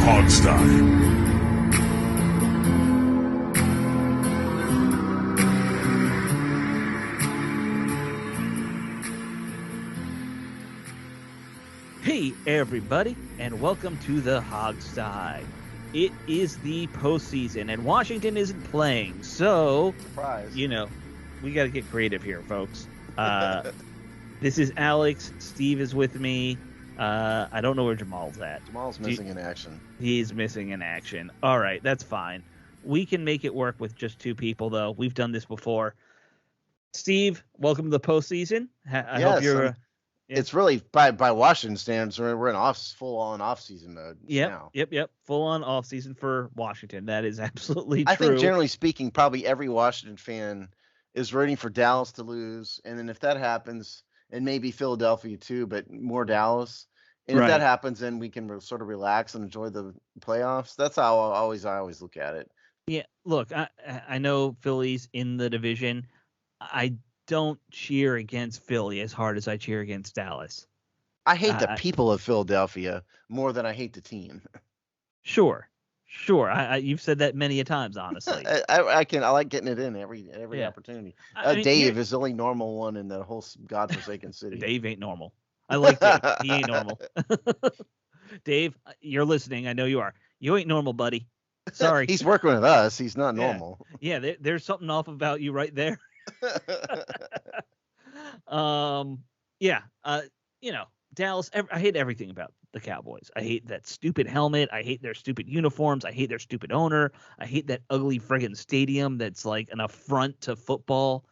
Hogstye. Hey everybody, and welcome to the Hogstye. It is the postseason, and Washington isn't playing, so Surprise. We got to get creative here, folks. This is Alex. Steve is with me. I don't know where Jamal's at. Jamal's missing in action. He's missing in action. All right, that's fine. We can make it work with just two people, though. We've done this before. Steve, welcome to the postseason. I hope you're. It's really by Washington standards, we're in full-on off-season mode now. Yep. Full-on off-season for Washington. That is absolutely true. I think generally speaking, probably every Washington fan is rooting for Dallas to lose, and then if that happens, and maybe Philadelphia too, but more Dallas. And if that happens, then we can sort of relax and enjoy the playoffs. That's how I always look at it. Yeah, look, I know Philly's in the division. I don't cheer against Philly as hard as I cheer against Dallas. I hate the people of Philadelphia more than I hate the team. Sure. You've said that many a times, honestly. I like getting it in every opportunity. Dave is the only normal one in the whole godforsaken city. Dave ain't normal. I like Dave. He ain't normal. Dave, you're listening. I know you are. You ain't normal, buddy. Sorry. He's working with us. He's not normal. Yeah, there's something off about you right there. Dallas, I hate everything about the Cowboys. I hate that stupid helmet. I hate their stupid uniforms. I hate their stupid owner. I hate that ugly friggin' stadium that's like an affront to football.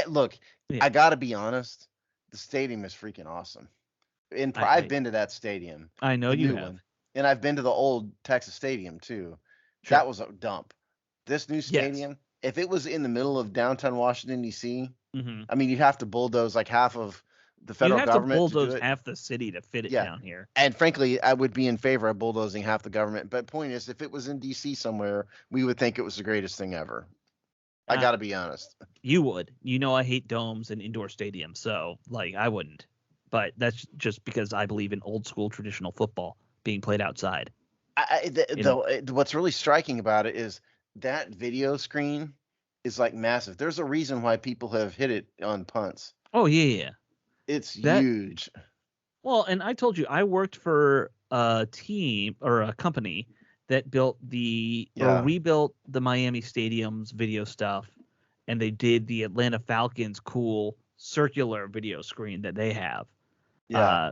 Look, I gotta be honest. The stadium is freaking awesome. And I've been to that stadium. I know you have. One. And I've been to the old Texas Stadium too. Sure. That was a dump. This new stadium, if it was in the middle of downtown Washington, D.C., I mean, you'd have to bulldoze like half of the federal government. You have to bulldoze half the city to fit it down here. And frankly, I would be in favor of bulldozing half the government. But point is, if it was in D.C. somewhere, we would think it was the greatest thing ever. I got to be honest. You would. I hate domes and indoor stadiums, so I wouldn't. But that's just because I believe in old school traditional football being played outside. What's really striking about it is that video screen is like massive. There's a reason why people have hit it on punts. Oh, yeah. It's huge. Well, and I told you, I worked for a team or a company that built or rebuilt the Miami Stadium's video stuff, and they did the Atlanta Falcons cool circular video screen that they have. Yeah.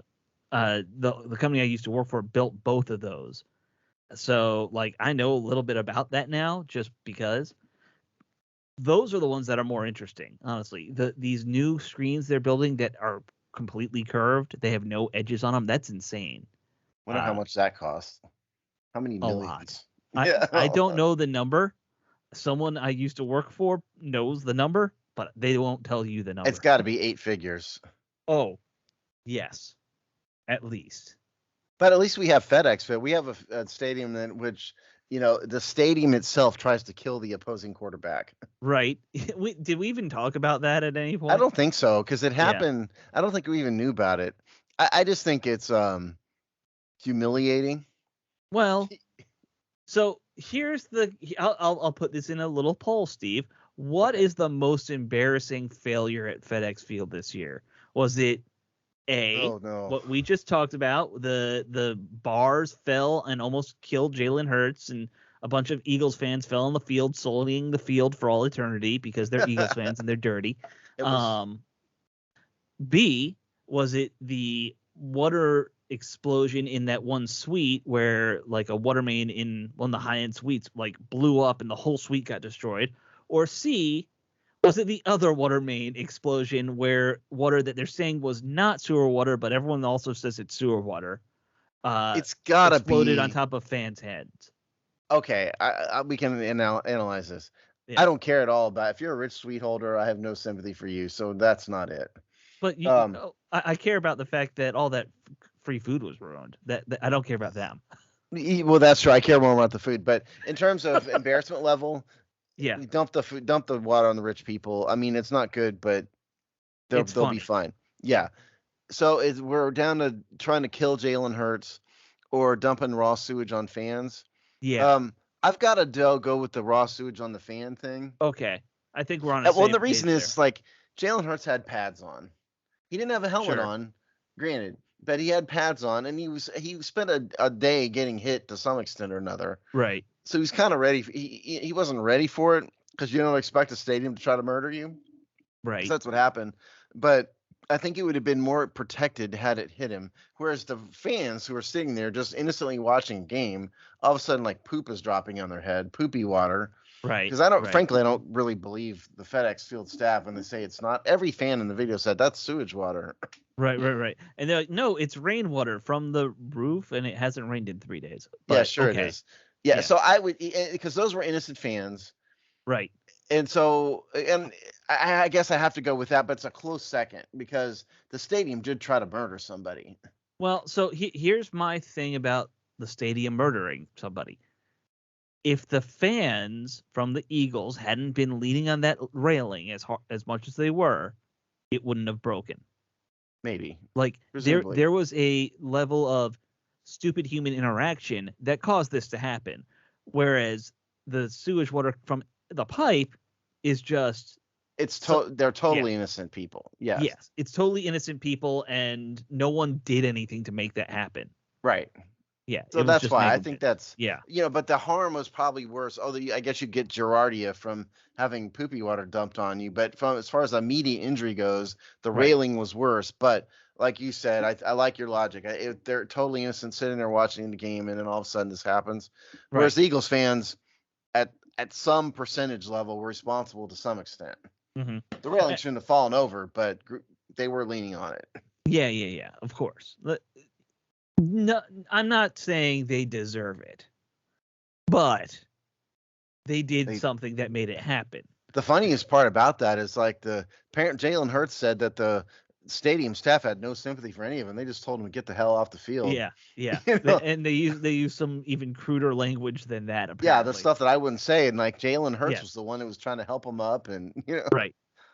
The company I used to work for built both of those. So, I know a little bit about that now just because those are the ones that are more interesting, honestly. These new screens they're building that are completely curved, they have no edges on them. That's insane. Wonder how much that costs. How many millions? A lot. I don't know the number. Someone I used to work for knows the number, but they won't tell you the number. It's got to be 8 figures. Oh, yes, at least. But at least we have Fedex. But we have a stadium in which, the stadium itself tries to kill the opposing quarterback. Right. Did we even talk about that at any point? I don't think so, because it happened. Yeah. I don't think we even knew about it. I just think it's humiliating. Well, so here's I'll put this in a little poll, Steve. What is the most embarrassing failure at FedEx Field this year? Was it what we just talked about? The bars fell and almost killed Jalen Hurts, and a bunch of Eagles fans fell on the field, sullying the field for all eternity because they're Eagles fans and they're dirty. B, was it the water explosion in that one suite where a water main in one of the high-end suites blew up and the whole suite got destroyed? Or C, was it the other water main explosion where water that they're saying was not sewer water, but everyone also says it's sewer water? It's gotta exploded on top of fans' heads. Okay, we can analyze this. Yeah. I don't care at all about if you're a rich suite holder. I have no sympathy for you, so that's not it. But I care about the fact that all that free food was ruined. That I don't care about them. Well, that's true. I care more about the food, but in terms of embarrassment level, dump the water on the rich people. I mean, it's not good, but they'll be fine. Yeah. So we're down to trying to kill Jalen Hurts. or dumping raw sewage on fans. Yeah. I've got to go with the raw sewage on the fan thing. Okay. I think we're on the Well, same the page reason there. is like Jalen Hurts had pads on. He didn't have a helmet Sure. on, granted, but he had pads on, and he spent a day getting hit to some extent or another. Right. So he's kind of ready. He wasn't ready for it because you don't expect a stadium to try to murder you. Right. So that's what happened. But I think it would have been more protected had it hit him. Whereas the fans who are sitting there just innocently watching a game, all of a sudden like poop is dropping on their head, poopy water. Right. Because frankly, I don't really believe the FedEx Field staff when they say it's not. Every fan in the video said that's sewage water. Right. And they're like, no, it's rainwater from the roof, and it hasn't rained in 3 days. But, Yeah, sure okay. it is. Yeah, so I would, because those were innocent fans. Right. And so, and I guess I have to go with that, but it's a close second because the stadium did try to murder somebody. Well, so here's my thing about the stadium murdering somebody. If the fans from the Eagles hadn't been leaning on that railing as much as they were, it wouldn't have broken. Maybe. Like Presumably. there was a level of stupid human interaction that caused this to happen, whereas the sewage water from the pipe is just they're totally innocent people. Yes. Yes, it's totally innocent people, and no one did anything to make that happen. Right. Yeah. So that's why I think that's yeah. But the harm was probably worse. Although I guess you get Girardia from having poopy water dumped on you, but from as far as immediate injury goes, the railing was worse. But like you said, I like your logic. They're totally innocent sitting there watching the game, and then all of a sudden this happens. Whereas the Eagles fans, at some percentage level, were responsible to some extent. Mm-hmm. The railing shouldn't have fallen over, but they were leaning on it. Yeah. Of course. No, I'm not saying they deserve it, but they did something that made it happen. The funniest part about that is like the parent Jalen Hurts said that the stadium staff had no sympathy for any of them. They just told him to get the hell off the field. Yeah. You know? And they use some even cruder language than that. Apparently. Yeah, the stuff that I wouldn't say. And like Jalen Hurts was the one who was trying to help him up, and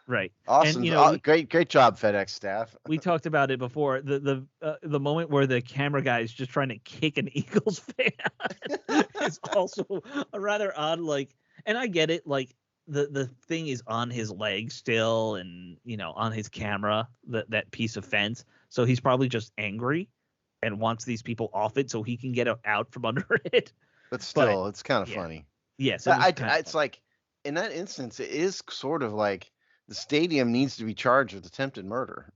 Right. Awesome. And, great job, FedEx staff. We talked about it before. The moment where the camera guy is just trying to kick an Eagles fan is also a rather odd. Like, and I get it. Like the thing is on his leg still, and on his camera, that piece of fence. So he's probably just angry and wants these people off it so he can get out from under it. But still, it's kind of funny. Yes, it's like in that instance, it is sort of like. The stadium needs to be charged with attempted murder.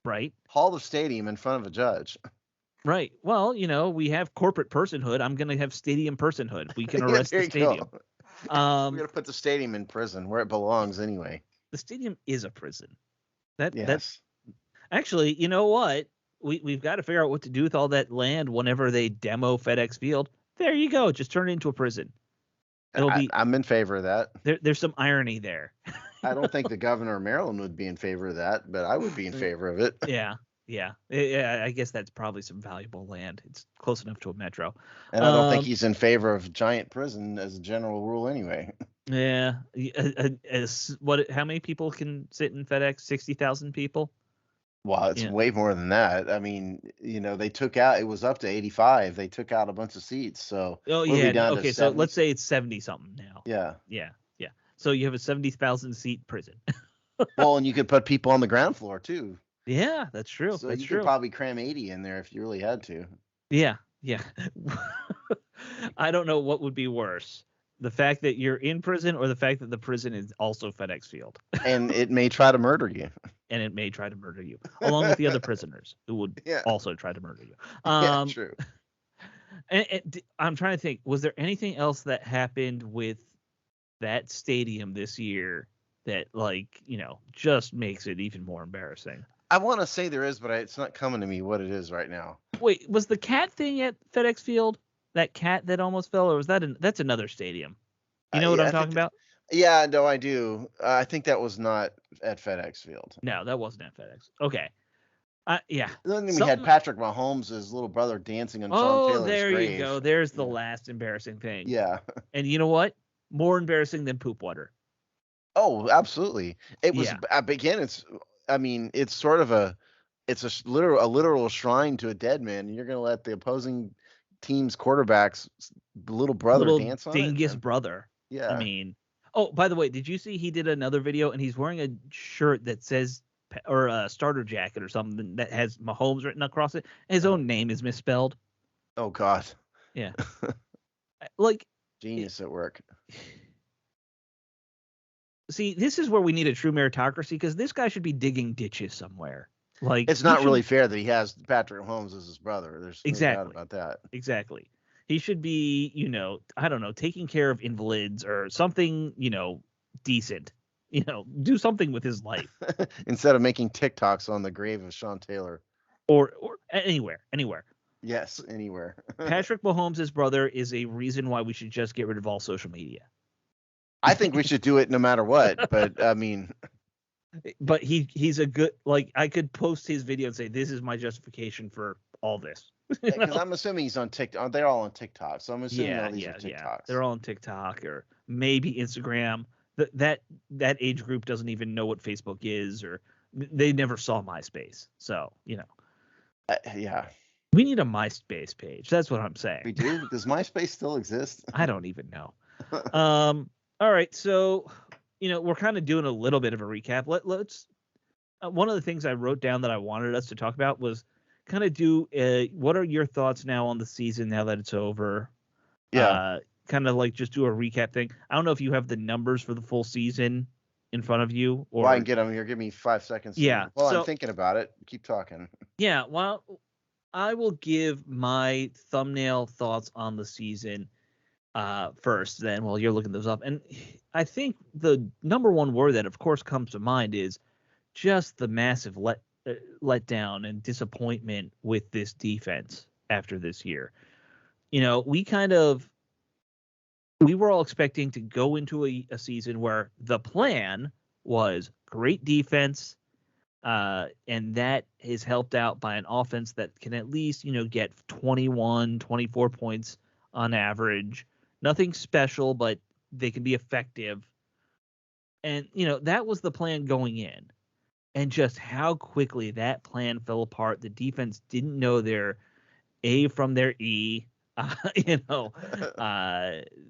Right. Haul the stadium in front of a judge. Right. Well, we have corporate personhood. I'm going to have stadium personhood. We can arrest the stadium. We're going to put the stadium in prison where it belongs anyway. The stadium is a prison. Yes. Actually, you know what? We've got to figure out what to do with all that land whenever they demo FedEx Field. There you go. Just turn it into a prison. I'm in favor of that. There's some irony there. I don't think the governor of Maryland would be in favor of that, but I would be in favor of it. Yeah. I guess that's probably some valuable land. It's close enough to a metro. And I don't think he's in favor of giant prison as a general rule anyway. Yeah. How many people can sit in FedEx? 60,000 people? Well, it's way more than that. I mean, they took out, it was up to 85. They took out a bunch of seats. So, okay. So let's say it's 70 something now. Yeah. So you have a 70,000 seat prison. Well, and you could put people on the ground floor too. Yeah, that's true. So you could probably cram 80 in there if you really had to. Yeah. I don't know what would be worse. The fact that you're in prison or the fact that the prison is also FedEx Field. And it may try to murder you. And it may try to murder you, along with the other prisoners who would also try to murder you. Yeah, true. And I'm trying to think, was there anything else that happened with that stadium this year that just makes it even more embarrassing? I want to say there is, but it's not coming to me what it is right now. Wait, was the cat thing at FedEx Field? That cat that almost fell, or was that's another stadium? You know what I'm talking about? Yeah, no, I do. I think that was not at FedEx Field. No, that wasn't at FedEx. Okay. Yeah. Then we had Patrick Mahomes' little brother dancing on Sean Taylor's there grave. You go. There's the last embarrassing thing. Yeah. And you know what? More embarrassing than poop water. Oh, absolutely. It was again. It's sort of a literal shrine to a dead man. And you're going to let the opposing team's quarterback's little brother little dance on it. dingus brother. Yeah. I mean, oh, by the way, did you see he did another video and he's wearing a shirt that says, or a starter jacket or something that has Mahomes written across it. His own name is misspelled. Oh God. Yeah. Like genius at work. See, this is where we need a true meritocracy because this guy should be digging ditches somewhere. Like it's not really fair that he has Patrick Mahomes as his brother. There's no doubt about that. Exactly. He should be, I don't know, taking care of invalids or something, decent. Do something with his life. Instead of making TikToks on the grave of Sean Taylor. Or anywhere. Yes, anywhere. Patrick Mahomes' brother is a reason why we should just get rid of all social media. I think we should do it no matter what, but I mean. But he's a good, like, I could post his video and say, this is my justification for all this. Because I'm assuming he's on TikTok. They're all on TikTok, so I'm assuming all these are TikToks. Yeah. They're all on TikTok or maybe Instagram. That age group doesn't even know what Facebook is, or they never saw MySpace. So, yeah. We need a MySpace page. That's what I'm saying. We do? Does MySpace still exist? I don't even know. All right. So, we're kind of doing a little bit of a recap. Let's one of the things I wrote down that I wanted us to talk about was kind of do what are your thoughts now on the season now that it's over? Yeah. Kind of like just do a recap thing. I don't know if you have the numbers for the full season in front of you. Or... Well, I can get them here. Give me 5 seconds. Yeah. Well, I'm thinking about it. Keep talking. Yeah. Well, I will give my thumbnail thoughts on the season first, then while you're looking those up. And I think the number one word that, of course, comes to mind is just the massive letdown and disappointment with this defense after this year. We were all expecting to go into a season where the plan was great defense, and that is helped out by an offense that can at least, get 21, 24 points on average. Nothing special, but they can be effective. And, that was the plan going in. And just how quickly that plan fell apart. The defense didn't know their A from their E.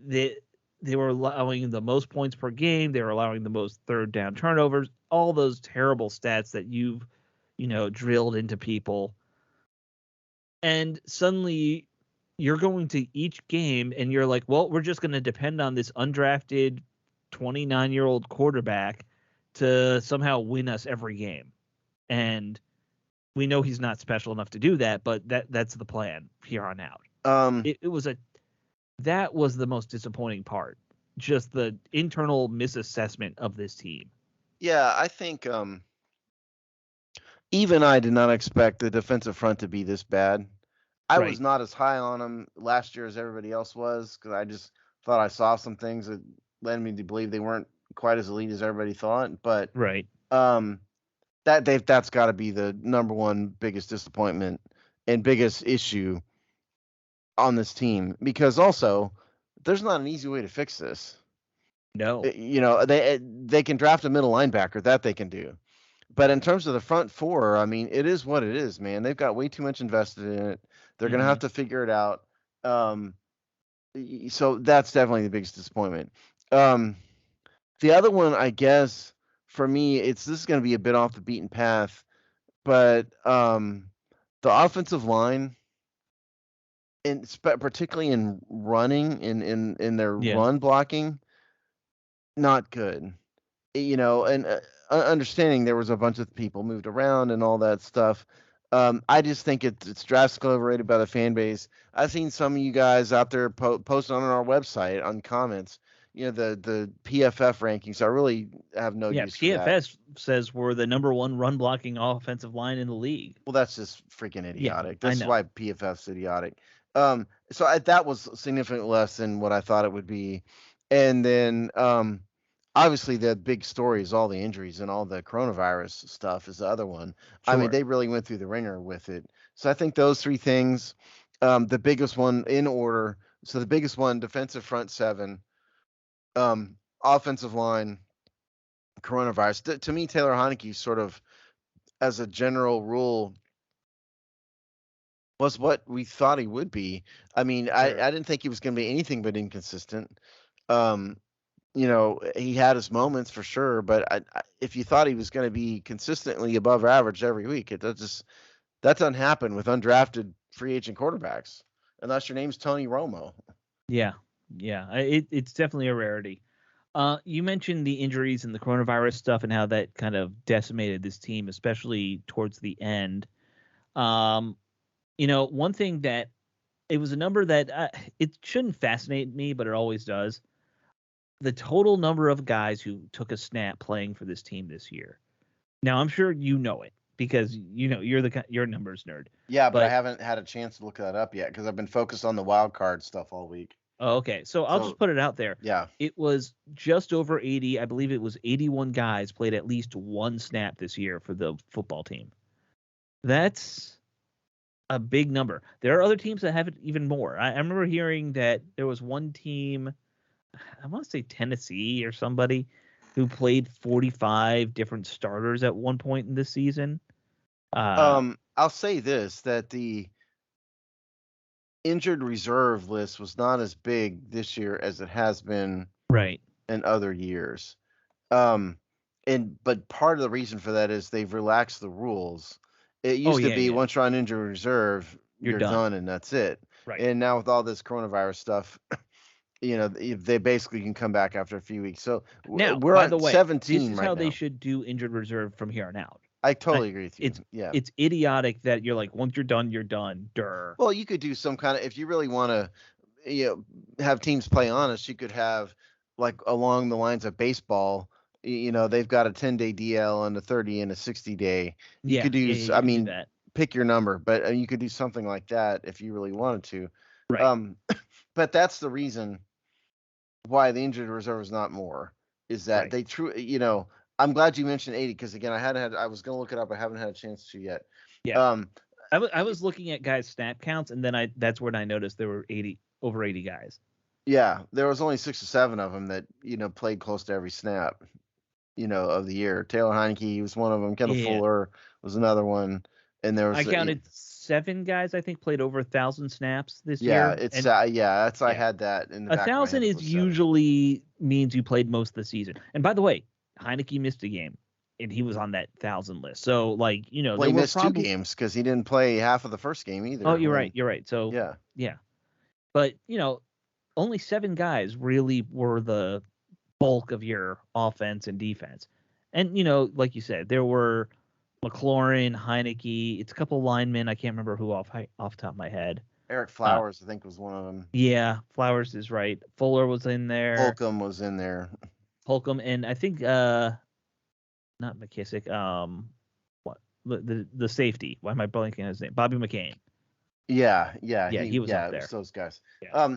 They were allowing the most points per game. They were allowing the most third down turnovers, all those terrible stats that you've, drilled into people. And suddenly you're going to each game and you're like, well, we're just going to depend on this undrafted 29-year-old quarterback to somehow win us every game. And we know he's not special enough to do that, but that's the plan here on out. That was the most disappointing part, just the internal misassessment of this team. Yeah, I think even I did not expect the defensive front to be this bad. I was not as high on them last year as everybody else was, because I just thought I saw some things that led me to believe they weren't quite as elite as everybody thought. But that's got to be the number one biggest disappointment and biggest issue on this team, because also there's not an easy way to fix this. No. They can draft a middle linebacker, that they can do. But in terms of the front four, I mean, it is what it is, man. They've got way too much invested in it. They're going to have to figure it out. So that's definitely the biggest disappointment. The other one, I guess, for me, this is going to be a bit off the beaten path, but the offensive line, and particularly in running, in their run blocking, not good. And understanding there was a bunch of people moved around and all that stuff. I just think it's drastically overrated by the fan base. I've seen some of you guys out there posting on our website on comments, the PFF rankings. I really have no use for that. PFF says we're the number one run blocking offensive line in the league. Well, that's just freaking idiotic. Yeah, that's why PFF's idiotic. So that was significantly less than what I thought it would be. And then obviously the big story is all the injuries and all the coronavirus stuff is the other one. Sure. I mean, they really went through the ringer with it. So I think those three things, the biggest one in order. So the biggest one, defensive front seven, offensive line, coronavirus. To me, Taylor Heineke sort of, as a general rule, was what we thought he would be. I mean, Sure. I didn't think he was going to be anything but inconsistent. Um, he had his moments for sure, but if you thought he was going to be consistently above average every week, that doesn't happen with undrafted free agent quarterbacks, unless your name's Tony Romo. Yeah, yeah, it's definitely a rarity. You mentioned the injuries and the coronavirus stuff and how that kind of decimated this team, especially towards the end. Um, one thing that it was a number that it shouldn't fascinate me, but it always does. The total number of guys who took a snap playing for this team this year. Now, I'm sure you know it because you're a numbers nerd. Yeah, but I But haven't had a chance to look that up yet because I've been focused on the wild card stuff all week. oh, okay, so I'll just So put it out there. yeah, It was just over 80. I believe it was 81 guys played at least one snap this year for the football team. That's a big number. There are other teams that have it even more. I remember hearing that there was one team, I want to say Tennessee or somebody, who played 45 different starters at one point in this season. I'll say this, that the injured reserve list was not as big this year as it has been Right. in other years. Um, but part of the reason for that is they've relaxed the rules. It Oh used to yeah, be yeah. once you're on injured reserve, You're you're done. done and that's it. Right. And now with all this coronavirus stuff, they basically can come back after a few weeks. So Now, we're by the on way, this 17 is right how they now. should do injured reserve from here on out. I I, totally agree with you. it's Yeah. it's idiotic that you're like once you're done, you're done. Durr. Well, you could do some kind of, if you really want to, have teams play honest, you could have like along the lines of baseball. They've got a 10-day DL and a 30 and a 60-day. You Yeah, could do, yeah, yeah. I You can do mean, that. pick your number, but you could do something like that if you really wanted to. Right. Um, but that's the reason why the injured reserve is not more, is that Right. they I'm glad you mentioned 80 because again, I was going to look it up. I haven't had a chance to yet. Yeah. Um, I was looking at guys' snap counts, and then that's when I noticed there were over 80 guys. Yeah, there was only 6 or 7 of them that, played close to every snap, of the year. Taylor Heineke was one of them. Kendall Yeah. Fuller was another one, and there I was counted 7 guys I think played over 1,000 snaps this yeah, year, it's and that's I yeah, had that in the a back of my head. thousand It is was 7. usually means you played most of the season. And by the way, Heineke missed a game, and he was on that 1,000 list. So Well, there he were missed 2 probably. games because he didn't play half of the first game Oh, either. you're right. You're right. So Yeah, yeah, but only 7 guys really were the bulk of your offense and defense. And like you said, there were McLaurin, Heineke. It's a couple linemen. I can't remember who off the top of my head. Eric Uh, Flowers I think was one of them. yeah, Flowers is right. Fuller was in there. Holcomb was in there. Holcomb, and I think not McKissick. What the safety? Why am I blanking on his name? Bobby McCain. Yeah, Yeah, he was up it was there. those guys. Yeah.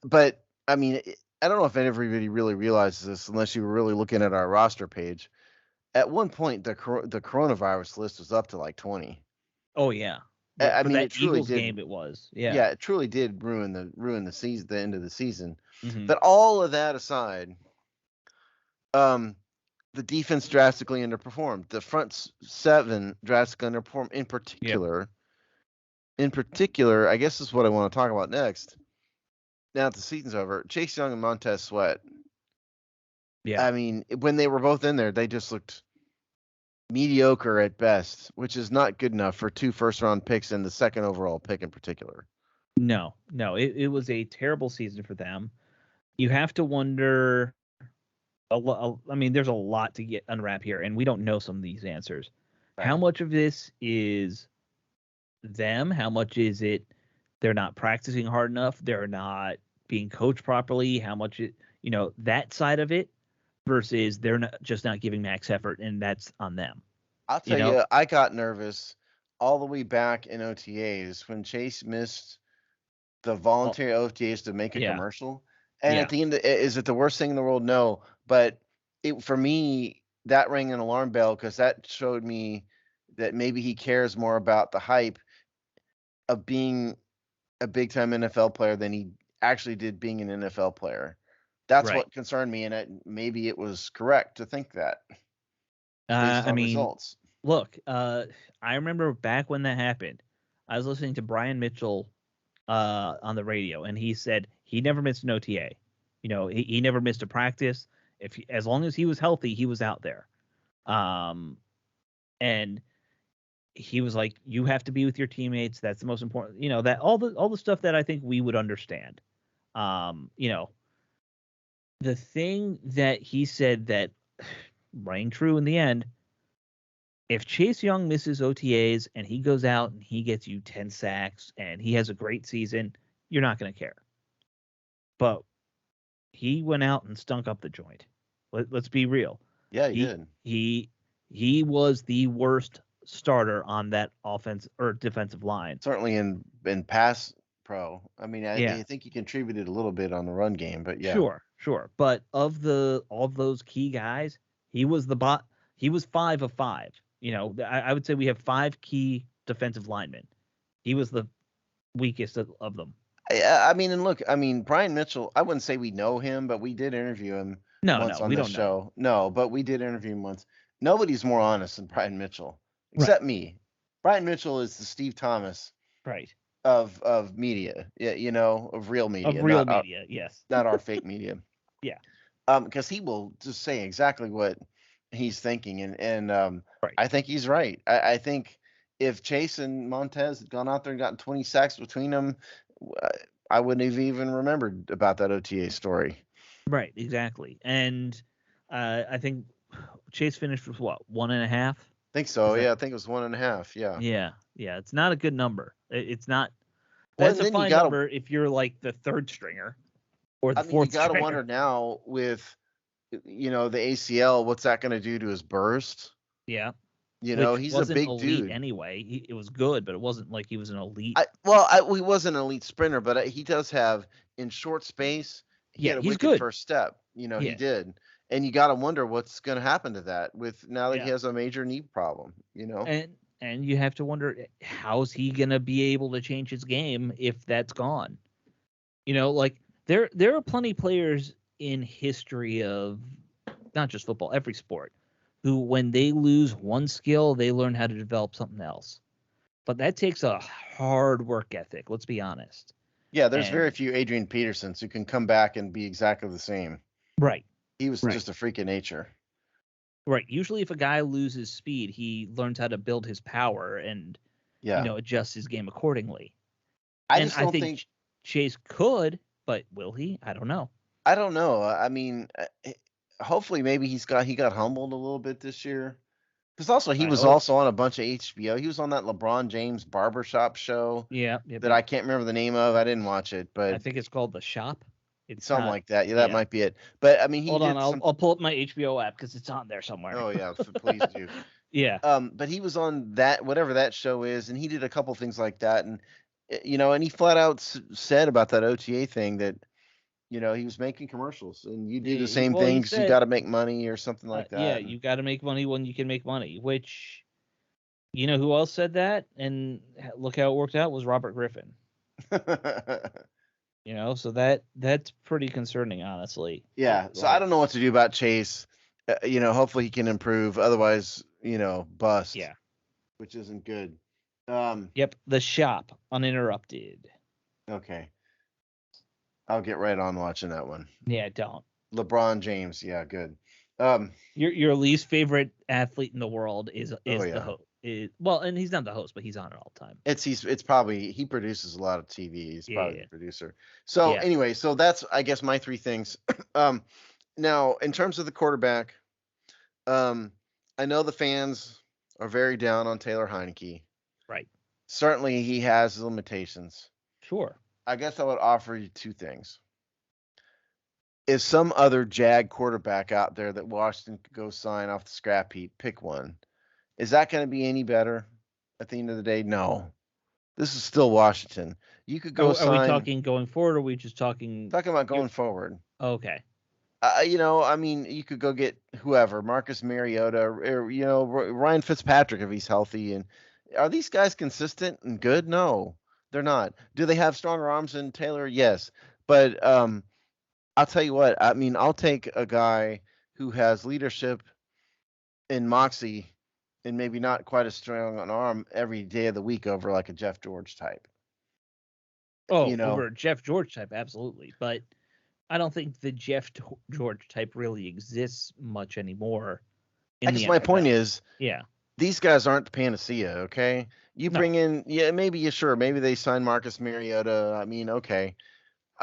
But I mean, I don't know if everybody really realizes this unless you were really looking at our roster page. At one point, the coronavirus list was up to like 20. Oh yeah. I For mean, that it truly Eagles did. game, it was. Yeah. Yeah, it truly did ruin the season, the end of the season. Hmm. But all of that aside, um, the defense drastically underperformed. The front 7 drastically underperformed. Yep. In particular, I guess this is what I want to talk about next. Now that the season's over, Chase Young and Montez Sweat. Yeah. I mean, when they were both in there, they just looked mediocre at best, which is not good enough for 2 first-round picks and the second overall pick in particular. No, it was a terrible season for them. You have to wonder. I mean, there's a lot to get unwrap here, and we don't know some of these answers. Right. How much of this is them? How much is it they're not practicing hard enough? They're not being coached properly? How much that side of it versus they're not giving max effort, and that's on them. I'll tell you, I got nervous all the way back in OTAs when Chase missed the voluntary OTAs to make a commercial. And at the end, is it the worst thing in the world? No. But for me, that rang an alarm bell because that showed me that maybe he cares more about the hype of being a big-time NFL player than he actually did being an NFL player. That's Right. what concerned me, and maybe it was correct to think that based I on mean, results. look, I remember back when that happened, I was listening to Brian Mitchell on the radio, and he said he never missed an OTA. He never missed a practice. As long as he was healthy, he was out there. And he was like, you have to be with your teammates. That's the most important. That all the stuff that I think we would understand. The thing that he said that rang true in the end, if Chase Young misses OTAs and he goes out and he gets you 10 sacks and he has a great season, you're not going to care. But he went out and stunk up the joint. Let's be real. Yeah, he did. He was the worst starter on that offense or defensive line. Certainly in pass pro. I mean, I think he contributed a little bit on the run game, but yeah. Sure. But of those key guys, he was he was 5 of 5. I would say we have 5 key defensive linemen. He was the weakest of them. I mean, and look, Brian Mitchell, I wouldn't say we know him, but we did interview him once on this show. No, but we did interview him once. Nobody's more honest than Brian Mitchell, except me. Brian Mitchell is the Steve Thomas of media, of real media. Of real media, yes. Not our fake media. Yeah. Because he will just say exactly what he's thinking, and I think he's right. I think if Chase and Montez had gone out there and gotten 20 sacks between them, I wouldn't have even remembered about that OTA story. Right, exactly. And I think Chase finished with what, 1.5? I think so. I think it was 1.5. Yeah. It's not a good number. It's not. That's a fine number if you're like the third stringer or the fourth stringer. You got to wonder now with, the ACL, what's that going to do to his burst? Yeah. He's a big dude. Anyway, it was good, but it wasn't like he was an elite. He wasn't an elite sprinter, but he does have in short space. He had a wicked good first step. He did, and you got to wonder what's going to happen to that with now that he has a major knee problem. And you have to wonder, how's he going to be able to change his game if that's gone? Like there are plenty of players in history of not just football, every sport, who, when they lose one skill, they learn how to develop something else. But that takes a hard work ethic, let's be honest. Yeah, there's very few Adrian Petersons who can come back and be exactly the same. Right. He was just a freak of nature. Right. Usually if a guy loses speed, he learns how to build his power and, adjust his game accordingly. I think Chase could, but will he? I don't know. I mean, hopefully maybe he got humbled a little bit this year. Because also he was also on a bunch of HBO. He was on that LeBron James barbershop show. Yeah. That I can't remember the name of. I didn't watch it, but I think it's called The Shop. It's something like that. Yeah, that might be it. But I mean, hold on, I'll pull up my HBO app because it's on there somewhere. Oh yeah, please do. Yeah. But he was on that, whatever that show is, and he did a couple things like that, and and he flat out said about that OTA thing that he was making commercials, and you do the same things. You got to make money or something like that. Yeah, you got to make money when you can make money. Which, who else said that? And look how it worked out, was Robert Griffin. So that's pretty concerning, honestly. Yeah. So I don't know what to do about Chase. Hopefully he can improve. Otherwise, bust. Yeah. Which isn't good. Yep. The Shop, uninterrupted. Okay. I'll get right on watching that one. Yeah, don't. LeBron James. Yeah, good. Your least favorite athlete in the world is the host. Well, and he's not the host, but he's on it all the time. It's probably, he produces a lot of TV. He's probably the producer. So anyway, so that's, I guess, my 3 things. Now in terms of the quarterback, I know the fans are very down on Taylor Heineke. Right. Certainly he has limitations. Sure. I guess I would offer you 2 things. If some other Jag quarterback out there that Washington could go sign off the scrap heap, pick one. Is that going to be any better at the end of the day? No. This is still Washington. You could go sign. Are we talking going forward, or are we just talking about going forward? Okay. You could go get whoever, Marcus Mariota, or Ryan Fitzpatrick if he's healthy. And are these guys consistent and good? No, they're not. Do they have stronger arms than Taylor? Yes. But I'll tell you what. I'll take a guy who has leadership and moxie and maybe not quite as strong an arm every day of the week over like a Jeff George type. Oh, You know, over Jeff George type, absolutely. But I don't think the George type really exists much anymore I in the guess my point NFL. is Yeah. these guys aren't the panacea. Okay, you No. bring in, yeah, maybe you sure, maybe they sign Marcus Mariota. I mean, okay,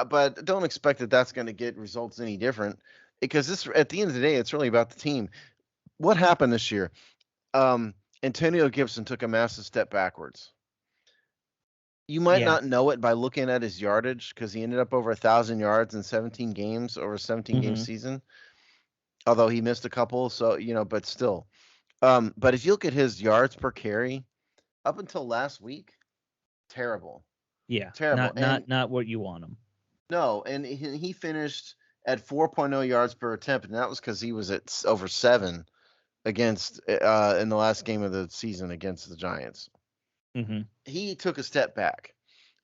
but don't expect that that's going to get results any different because this, at the end of the day, it's really about the team. What happened this year? Um, Antonio Gibson took a massive step backwards. You might Yeah. not know it by looking at his yardage because he ended up over 1,000 yards in 17 games over a 17-game Mm-hmm. season. Although he missed a couple, so but still. But if you look at his yards per carry up until last week, terrible, Yeah. terrible, and Not what you want him. no, and he finished at 4.0 yards per attempt, and that was because he was at over 7 against in the last game of the season against the Giants. Mm-hmm. He took a step back.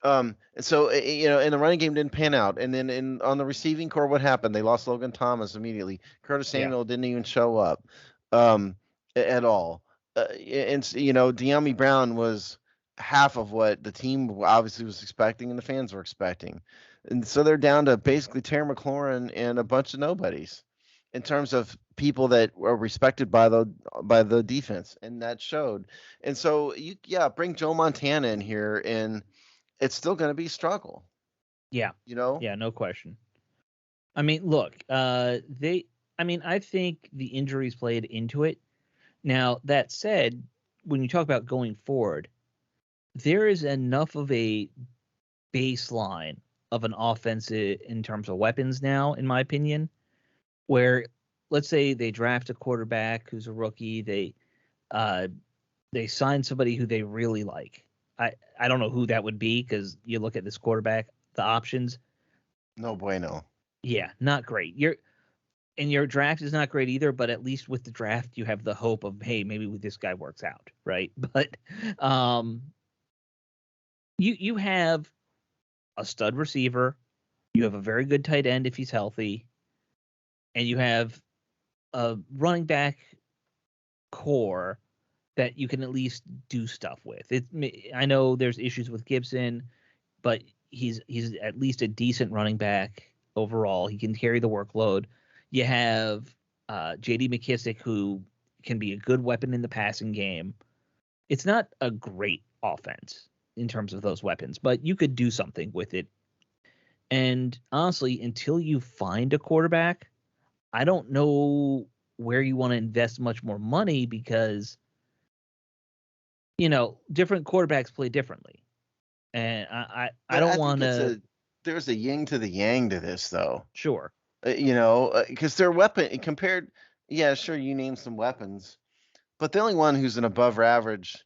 And so and the running game didn't pan out. And then on the receiving core, what happened? They lost Logan Thomas immediately. Curtis Yeah. Samuel didn't even show up at all. And De'Ami Brown was half of what the team obviously was expecting and the fans were expecting. And so they're down to basically Terry McLaurin and a bunch of nobodies in terms of people that were respected by the defense, and that showed. And so bring Joe Montana in here, and it's still going to be a struggle. Yeah. You know, Yeah. No question. I mean, look, I think the injuries played into it. Now, that said, when you talk about going forward, there is enough of a baseline of an offense in terms of weapons now, in my opinion, where let's say they draft a quarterback who's a rookie, uh they sign somebody who they really like. I don't know who that would be because you look at this quarterback, the options, no bueno. yeah, not great. Your draft is not great either, but at least with the draft you have the hope of, hey, maybe this guy works out, right? But um you have a stud receiver, you have a very good tight end if he's healthy, and you have a running back core that you can at least do stuff with. I know there's issues with Gibson, but he's at least a decent running back overall. He can carry the workload. You have J.D. McKissick, who can be a good weapon in the passing game. It's not a great offense in terms of those weapons, but you could do something with it. And honestly, until you find a quarterback, I don't know where you want to invest much more money because different quarterbacks play differently, and I But don't I think want to. there's a yin to the yang to this though. Sure. Because their weapon compared, yeah, sure, you name some weapons, but the only one who's an above average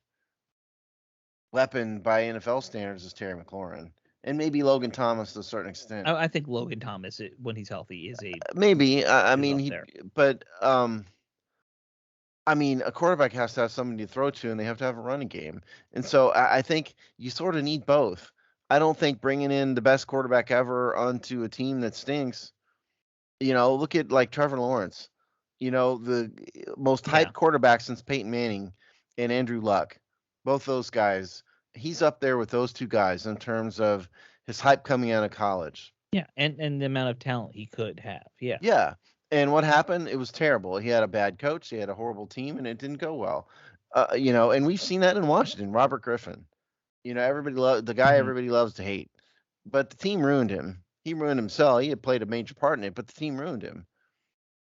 weapon by NFL standards is Terry McLaurin, and maybe Logan Thomas to a certain extent. I think Logan Thomas, when he's healthy, Maybe I is mean up there. but I mean, a quarterback has to have somebody to throw to, and they have to have a running game. And so I think you sort of need both. I don't think bringing in the best quarterback ever onto a team that stinks. Look at like Trevor Lawrence. The most Yeah. hyped quarterback since Peyton Manning and Andrew Luck. Both those guys. He's up there with those two guys in terms of his hype coming out of college. Yeah, and the amount of talent he could have. Yeah. Yeah. And what happened? It was terrible. He had a bad coach. He had a horrible team, and it didn't go well. And we've seen that in Washington. Robert Griffin. Everybody the guy Hmm. everybody loves to hate, but the team ruined him. He ruined himself. He had played a major part in it, but the team ruined him.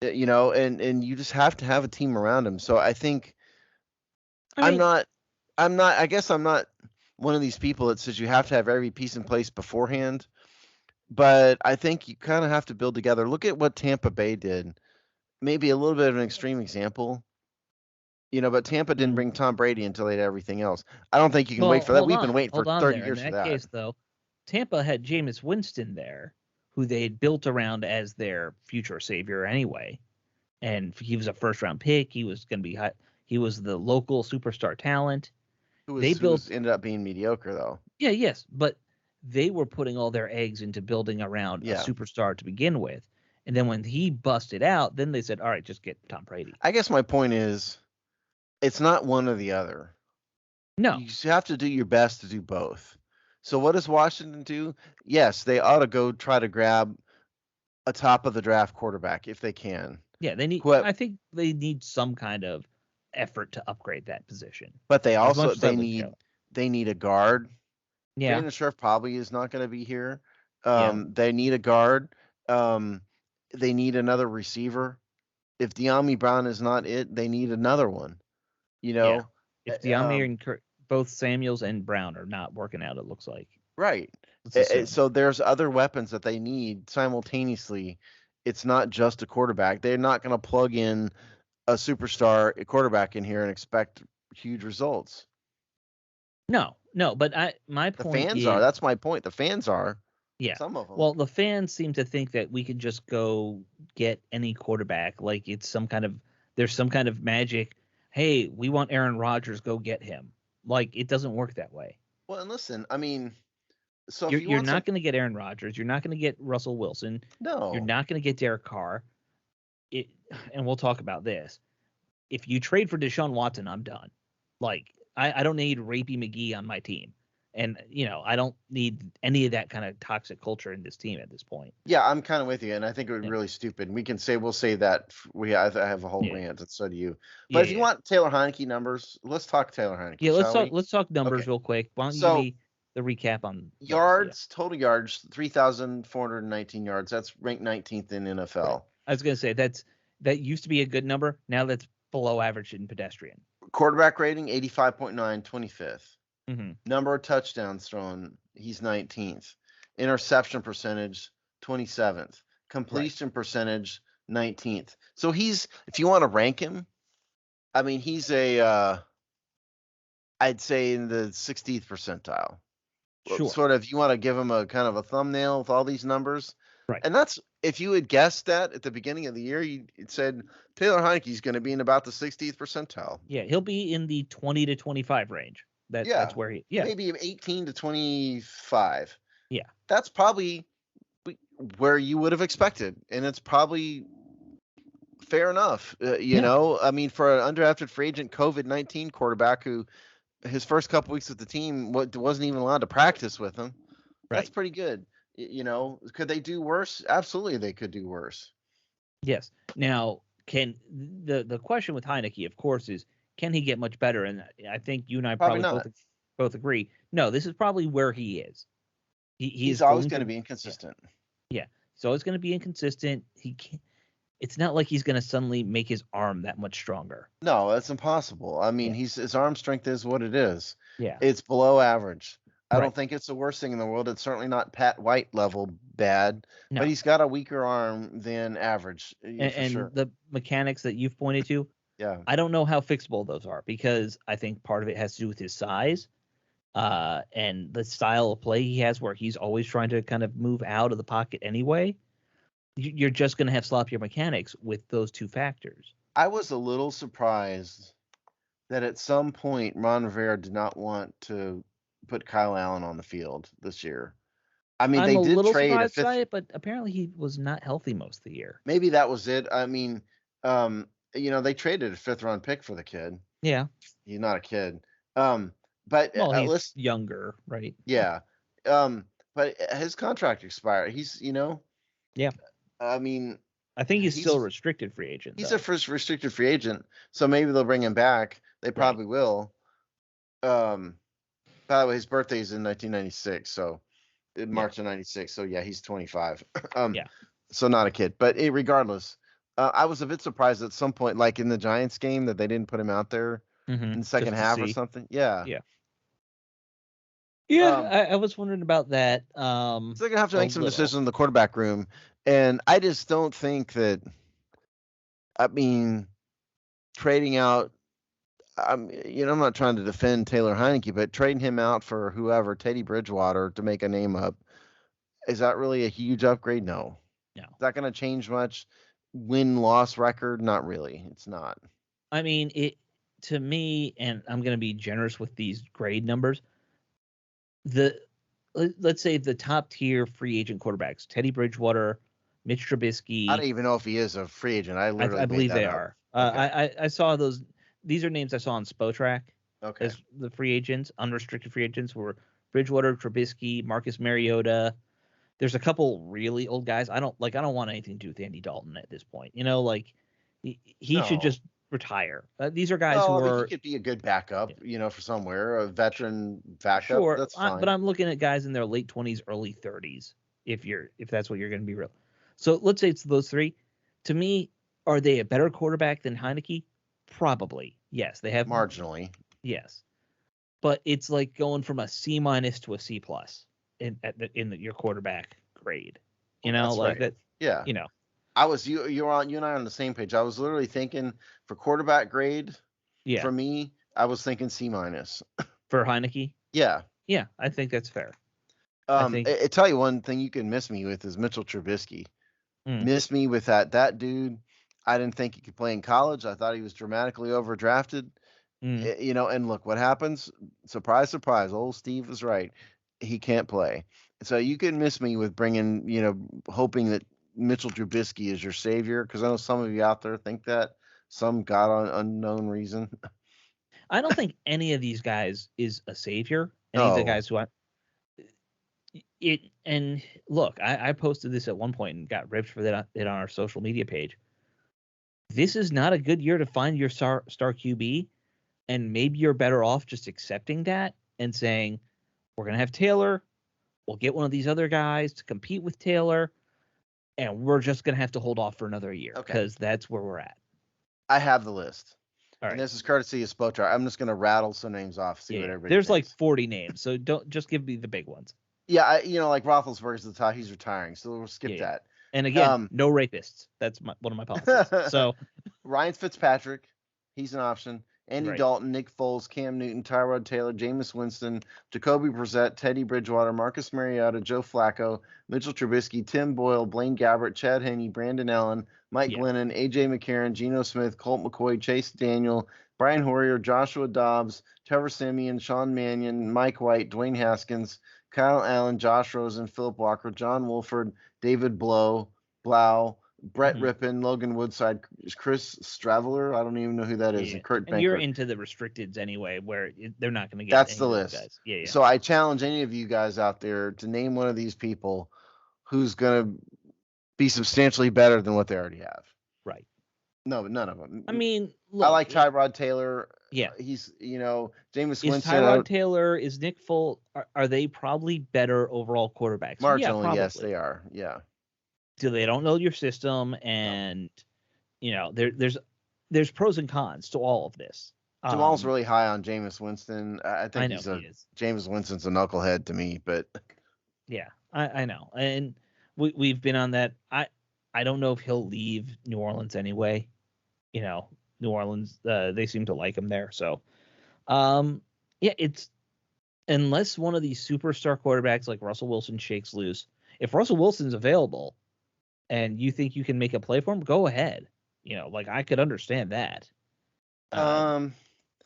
And you just have to have a team around him. So I think I I'm mean, not. I'm not. I guess I'm not one of these people that says you have to have every piece in place beforehand. But I think you kind of have to build together. Look at what Tampa Bay did. Maybe a little bit of an extreme example, but Tampa didn't mhm. bring Tom Brady until they had everything else. I don't think you can wait Well, for that. We've been waiting for hold on 30 there. In years for that that. case, though, Tampa had Jameis Winston there, who they had built around as their future savior anyway, and he was a first round pick. He was going to be high. He was the local superstar talent. Who They was built, who's ended up being mediocre though. yeah, yes, but they were putting all their eggs into building around a Yeah. superstar to begin with. And then when he busted out, then they said, all right, just get Tom Brady. I guess my point is It's not one or the other. No. You have to do your best to do both. So what does Washington do? Yes, they ought to go try to grab a top of the draft quarterback if they can. Yeah, they need. Who- I think they need some kind of effort to upgrade that position. But they As much also as I like Joe. they need a guard. Yeah. Brandon Scherf probably is not going to be here. Yeah. They need a guard. They need another receiver. If De'Ami Brown is not it, they need another one. You Yeah. know, If De'Ami and both Samuels and Brown are not working out, it looks like. right. So there's other weapons that they need simultaneously. It's not just a quarterback. They're not going to plug in a superstar quarterback in here and expect huge results. No, but my point The fans is, are. That's my point. The fans are. Yeah. Some of them. Well, the fans seem to think that we could just go get any quarterback, like it's there's some kind of magic. Hey, we want Aaron Rodgers, go get him. Like it doesn't work that way. Well, and listen, I mean, so you're not going to get Aaron Rodgers. You're not going to get Russell Wilson. No. You're not going to get Derek Carr. And we'll talk about this. If you trade for Deshaun Watson, I'm done. Like I don't need Rapey McGee on my team. And, I don't need any of that kind of toxic culture in this team at this point. Yeah, I'm kind of with you. And I think it would be really stupid. We'll say that. I have a whole rant, and so do you. But if you want Taylor Heineke numbers, let's talk Taylor Heineke. Yeah, let's talk numbers real quick. Why don't you give me the recap on yards, total yards, 3,419 yards. That's ranked 19th in NFL. Right. I was going to say that used to be a good number. Now that's below average in pedestrian. Quarterback rating, 85.9, 25th. Mm-hmm. Number of touchdowns thrown, he's 19th. Interception percentage, 27th. Completion percentage, 19th. So he's, if you want to rank him, I mean, he's I'd say in the 60th percentile. Sure. Sort of, you want to give him a kind of a thumbnail with all these numbers. Right. And that's, if you had guessed that at the beginning of the year, you said Taylor Heineke's going to be in about the 60th percentile. Yeah, he'll be in the 20 to 25 range. That's where maybe 18 to 25. Yeah. That's probably where you would have expected. And it's probably fair enough. You know, I mean, for an undrafted free agent COVID-19 quarterback who his first couple weeks with the team wasn't even allowed to practice with him. Right. That's pretty good. You know, could they do worse? Absolutely, they could do worse. Yes. Now, can the question with Heineke, of course, is can he get much better? And I think you and I probably both agree. No, this is probably where he is. He's always going to be inconsistent. Yeah. So always going to be inconsistent. He can't. It's not like he's going to suddenly make his arm that much stronger. No, that's impossible. I mean, his arm strength is what it is. Yeah. It's below average. I don't think it's the worst thing in the world. It's certainly not Pat White level bad, but he's got a weaker arm than average. And the mechanics that you've pointed to, I don't know how fixable those are, because I think part of it has to do with his size and the style of play he has, where he's always trying to kind of move out of the pocket anyway. You're just going to have sloppier mechanics with those two factors. I was a little surprised that at some point Ron Rivera did not want to put Kyle Allen on the field this year. I mean, they did trade a fifth, by it, but apparently he was not healthy most of the year. Maybe that was it. I mean, they traded a 5th-round pick for the kid. Yeah, he's not a kid. But he's younger, right? Yeah. But his contract expired. He's, Yeah. I mean, I think he's still a restricted free agent. He's a first restricted free agent, so maybe they'll bring him back. They probably will. By the way, his birthday is in 1996, so in March of 96. So yeah, he's 25. So not a kid, but regardless, I was a bit surprised at some point, like in the Giants game, that they didn't put him out there in the second half or something. Yeah. I was wondering about that. So they're gonna have to make some decisions in the quarterback room, and I just don't think that. I mean, trading out. I'm not trying to defend Taylor Heineke, but trading him out for whoever, Teddy Bridgewater, to make a name up, is that really a huge upgrade? No. Is that going to change much? Win-loss record? Not really. It's not. I mean, to me, and I'm going to be generous with these grade numbers. Let's say the top tier free agent quarterbacks, Teddy Bridgewater, Mitch Trubisky. I don't even know if he is a free agent. I believe they are. Okay. I saw those. these are names I saw on Spotrac Okay. as the free agents, unrestricted free agents were Bridgewater, Trubisky, Marcus Mariota. There's a couple really old guys. I don't want anything to do with Andy Dalton at this point. Like he should No. just retire. These are guys No, who I mean, he are could be a good backup, for somewhere, a veteran backup. sure, That's fine. but I'm looking at guys in their late 20s, early 30s. If that's what you're going to be real. So let's say it's those three. To me, are they a better quarterback than Heineke? Probably. Yes, they have Marginally. Yes, but it's like going from a C- to a C+ in your quarterback grade. That's like right. that. Yeah. I was you and I are on the same page. I was literally thinking for quarterback grade. Yeah. For me, I was thinking C-. For Heineke. Yeah. Yeah, I think that's fair. I tell you one thing you can miss me with is Mitchell Trubisky. Miss me with that dude. I didn't think he could play in college. I thought he was dramatically overdrafted. And look what happens. Surprise, surprise. Old Steve was right. He can't play. So you can miss me with bringing, hoping that Mitchell Trubisky is your savior, because I know some of you out there think that, some unknown reason. I don't think any of these guys is a savior. Any of the guys who and look, I posted this at one point and got ripped for that on our social media page. This is not a good year to find your star QB, and maybe you're better off just accepting that and saying, we're going to have Taylor, we'll get one of these other guys to compete with Taylor, and we're just going to have to hold off for another year because that's where we're at. I have the list. All right. And this is courtesy of Spotrac. I'm just going to rattle some names off, see what everybody There's thinks. like 40 names, so don't just give me the big ones. Yeah, like Roethlisberger's the top. He's retiring, so we'll skip that. And again, no rapists. That's one of my policies. So Ryan Fitzpatrick, he's an option. Andy Dalton, Nick Foles, Cam Newton, Tyrod Taylor, Jameis Winston, Jacoby Brissett, Teddy Bridgewater, Marcus Mariota, Joe Flacco, Mitchell Trubisky, Tim Boyle, Blaine Gabbert, Chad Henne, Brandon Allen, Mike Glennon, AJ McCarron, Geno Smith, Colt McCoy, Chase Daniel, Brian Hoyer, Joshua Dobbs, Trevor Siemian, Sean Mannion, Mike White, Dwayne Haskins, Kyle Allen, Josh Rosen, Philip Walker, John Wolford, David Blau, Brett Rippon, Logan Woodside, Chris Straveler. I don't even know who that is. And Kurt Banker. You're into the restricteds anyway, where they're not going to get. That's the list. Guys. Yeah. So I challenge any of you guys out there to name one of these people who's going to be substantially better than what they already have. Right. No, none of them. I mean, look, I like Tyrod Taylor. Yeah. He's, Jameis Winston. Is Tyrod Taylor, is Nick Foles, are they probably better overall quarterbacks? Marginally, yes, they are. Yeah. They don't know your system, and there's pros and cons to all of this. Jamal's really high on Jameis Winston. I think Jameis Winston's a knucklehead to me, but yeah, I know, and we've been on that. I don't know if he'll leave New Orleans anyway. New Orleans, they seem to like him there, so it's unless one of these superstar quarterbacks like Russell Wilson shakes loose. If Russell Wilson's available and you think you can make a play for him, go ahead. I could understand that. I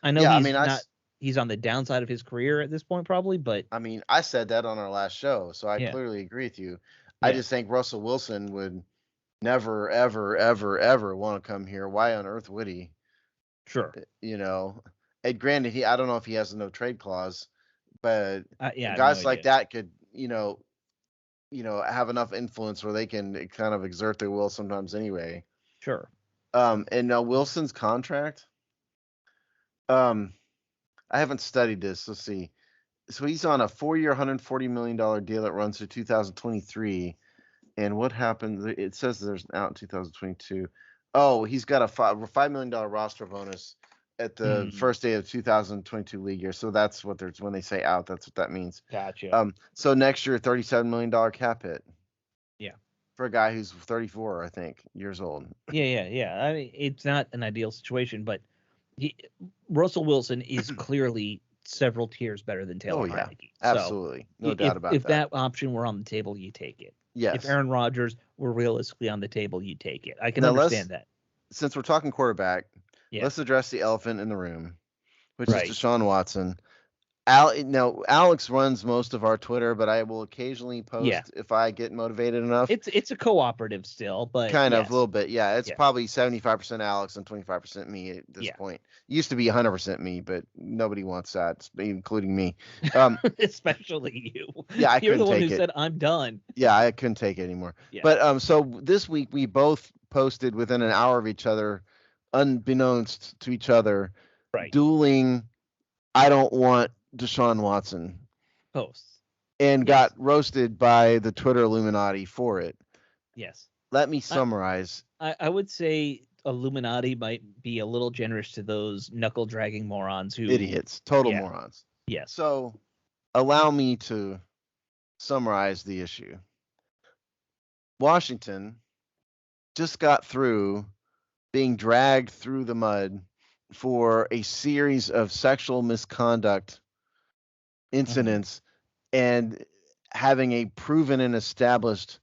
know he's on the downside of his career at this point, probably, but I mean, I said that on our last show, so I clearly agree with you. Yeah. I just think Russell Wilson would never, ever, ever, ever want to come here. Why on earth would he? Sure. And granted, I don't know if he has a no trade clause, but guys like that could, have enough influence where they can kind of exert their will sometimes anyway. Sure. And Wilson's contract, I haven't studied this. Let's see. So he's on a 4-year, $140 million deal that runs through 2023. And what happened? It says there's out in 2022. Oh, he's got a $5 million roster bonus at the first day of 2022 league year. So that's what when they say out, that's what that means. Gotcha. So next year, $37 million cap hit. Yeah. For a guy who's 34, I think, years old. Yeah. I mean, it's not an ideal situation, but Russell Wilson is clearly several tiers better than Taylor Heineke. Absolutely. No doubt about that. If that option were on the table, you take it. Yes. If Aaron Rodgers were realistically on the table, you take it. I can understand that. Since we're talking quarterback, let's address the elephant in the room, which is Deshaun Watson. Alex runs most of our Twitter, but I will occasionally post if I get motivated enough. It's a cooperative still, but kind of a little bit. Yeah, it's Yeah. probably 75% Alex and 25% me at this point. It used to be 100% me, but nobody wants that, including me. Especially you. Yeah, You're the one who take it. said I'm done. Yeah, I couldn't take it anymore. Yeah. But so this week we both posted within an hour of each other, unbeknownst to each other, dueling I don't want Deshaun Watson posts. And got roasted by the Twitter Illuminati for it. Yes. Let me summarize. I would say Illuminati might be a little generous to those knuckle dragging morons who idiots, total morons. Yes. So allow me to summarize the issue. Washington just got through being dragged through the mud for a series of sexual misconduct incidents and having a proven and established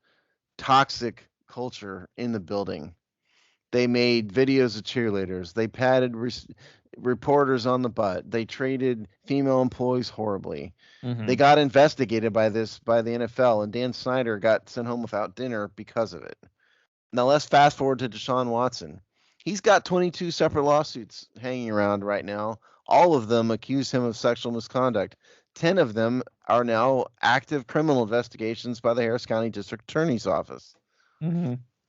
toxic culture in the building. They made videos of cheerleaders. They patted reporters on the butt. They treated female employees horribly. They got investigated by the NFL, and Dan Snyder got sent home without dinner because of it. Now let's fast forward to Deshaun Watson. He's got 22 separate lawsuits hanging around right now. All of them accuse him of sexual misconduct. 10 of them are now active criminal investigations by the Harris County District Attorney's Office.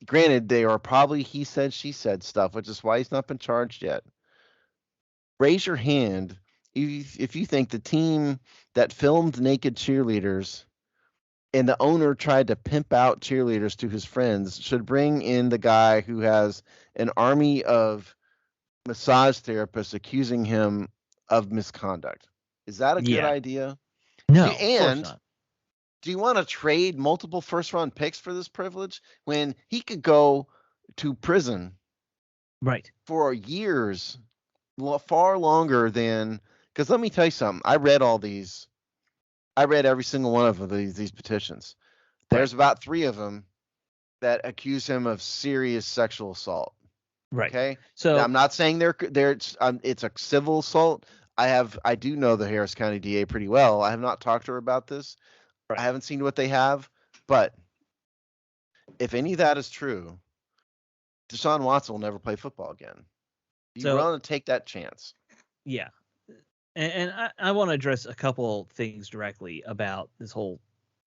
Granted, they are probably he said, she said stuff, which is why he's not been charged yet. Raise your hand if you think the team that filmed naked cheerleaders and the owner tried to pimp out cheerleaders to his friends should bring in the guy who has an army of massage therapists accusing him of misconduct. Is that a good idea? No, and of course not. Do you want to trade multiple first-round picks for this privilege when he could go to prison for years, far longer than? Because let me tell you something. I read all these. I read every single one of these petitions. There's about 3 of them that accuse him of serious sexual assault. Okay. So now, I'm not saying it's a civil assault. I do know the Harris County DA pretty well. I have not talked to her about this. I haven't seen what they have, but if any of that is true, Deshaun Watson will never play football again. You're willing to take that chance? Yeah. And I want to address a couple things directly about this whole,